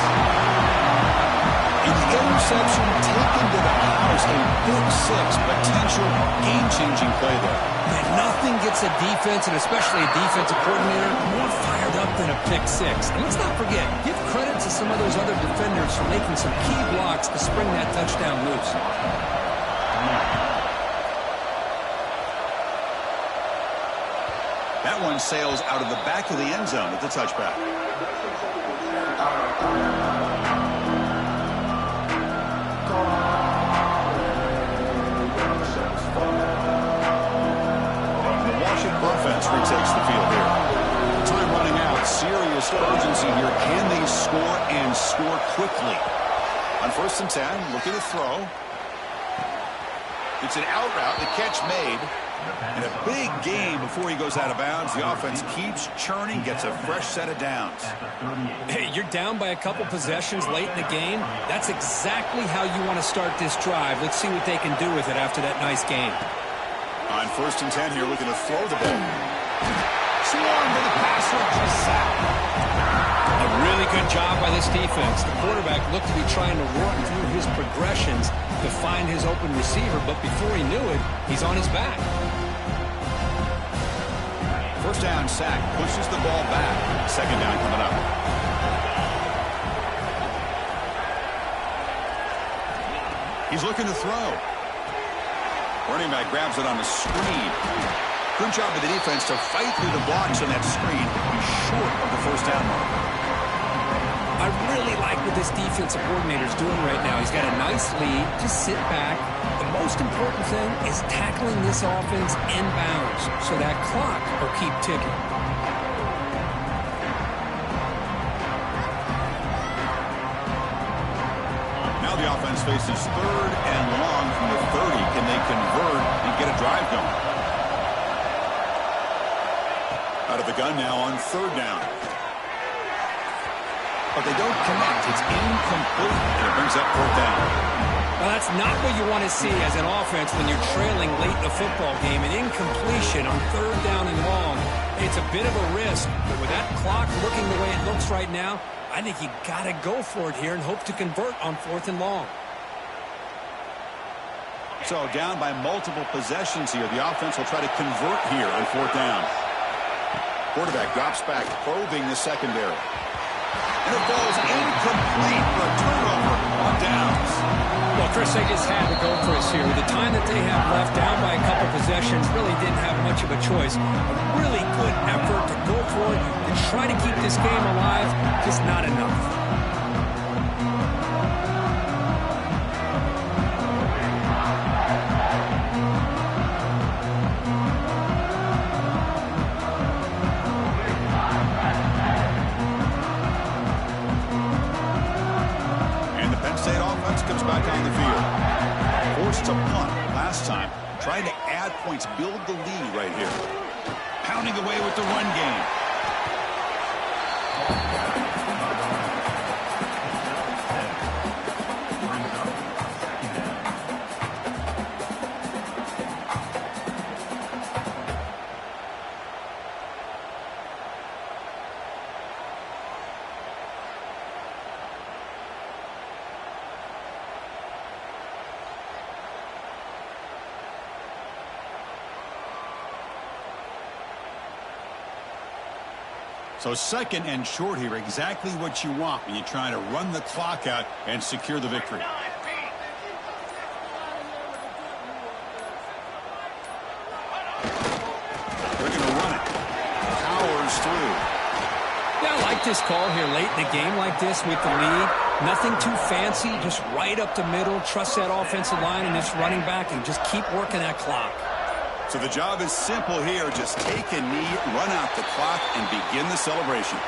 An interception taken to the house. A big 6 potential game-changing play there. And nothing gets a defense, and especially a defensive coordinator, more fired up than a pick 6. And let's not forget, give credit to some of those other defenders for making some key blocks to spring that touchdown loose. That one sails out of the back of the end zone with the touchback. The Washington offense retakes the field here. Time running out. Serious urgency here. Can they score and score quickly? On 1st and 10, looking to throw. It's an out route. The catch made. And a big game before he goes out of bounds. The offense keeps churning, gets a fresh set of downs. Hey, you're down by a couple possessions late in the game. That's exactly how you want to start this drive. Let's see what they can do with it after that nice game. On 1st and 10 here, looking to throw the ball. Swarmed to the passer, just sacked. A really good job by this defense. The quarterback looked to be trying to work through his progressions to find his open receiver, but before he knew it, he's on his back. 1st down sack, pushes the ball back. 2nd down coming up. He's looking to throw. Running back grabs it on the screen. Good job of the defense to fight through the blocks on that screen. He's short of the 1st down mark. I really like what this defensive coordinator is doing right now. He's got a nice lead. Just sit back. The most important thing is tackling this offense inbounds so that clock will keep ticking. Now the offense faces 3rd and long from the 30. Can they convert and get a drive going? Out of the gun now on 3rd down. But they don't connect. It's incomplete, and it brings up 4th down. Well, that's not what you want to see as an offense when you're trailing late in a football game. An incompletion on 3rd down and long. It's a bit of a risk, but with that clock looking the way it looks right now, I think you got to go for it here and hope to convert on 4th and long. So down by multiple possessions here. The offense will try to convert here on 4th down. Quarterback drops back, probing the secondary. And it falls incomplete for a turnover on downs. Well, Chris, they just had to go for us here. With the time that they have left, down by a couple possessions, really didn't have much of a choice. A really good effort to go for it, to try to keep this game alive, just not enough. Comes back on the field. Forced to punt last time. Trying to add points, build the lead right here. Pounding away with the run game. So 2nd and short here, exactly what you want when you're trying to run the clock out and secure the victory. They're going to run it. Powers through. Yeah, I like this call here late in the game like this with the lead. Nothing too fancy, just right up the middle. Trust that offensive line and this running back and just keep working that clock. So the job is simple here. Just take a knee, run out the clock, and begin the celebration.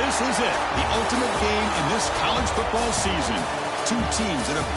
This is it, the ultimate game in this college football season. Two teams that have battled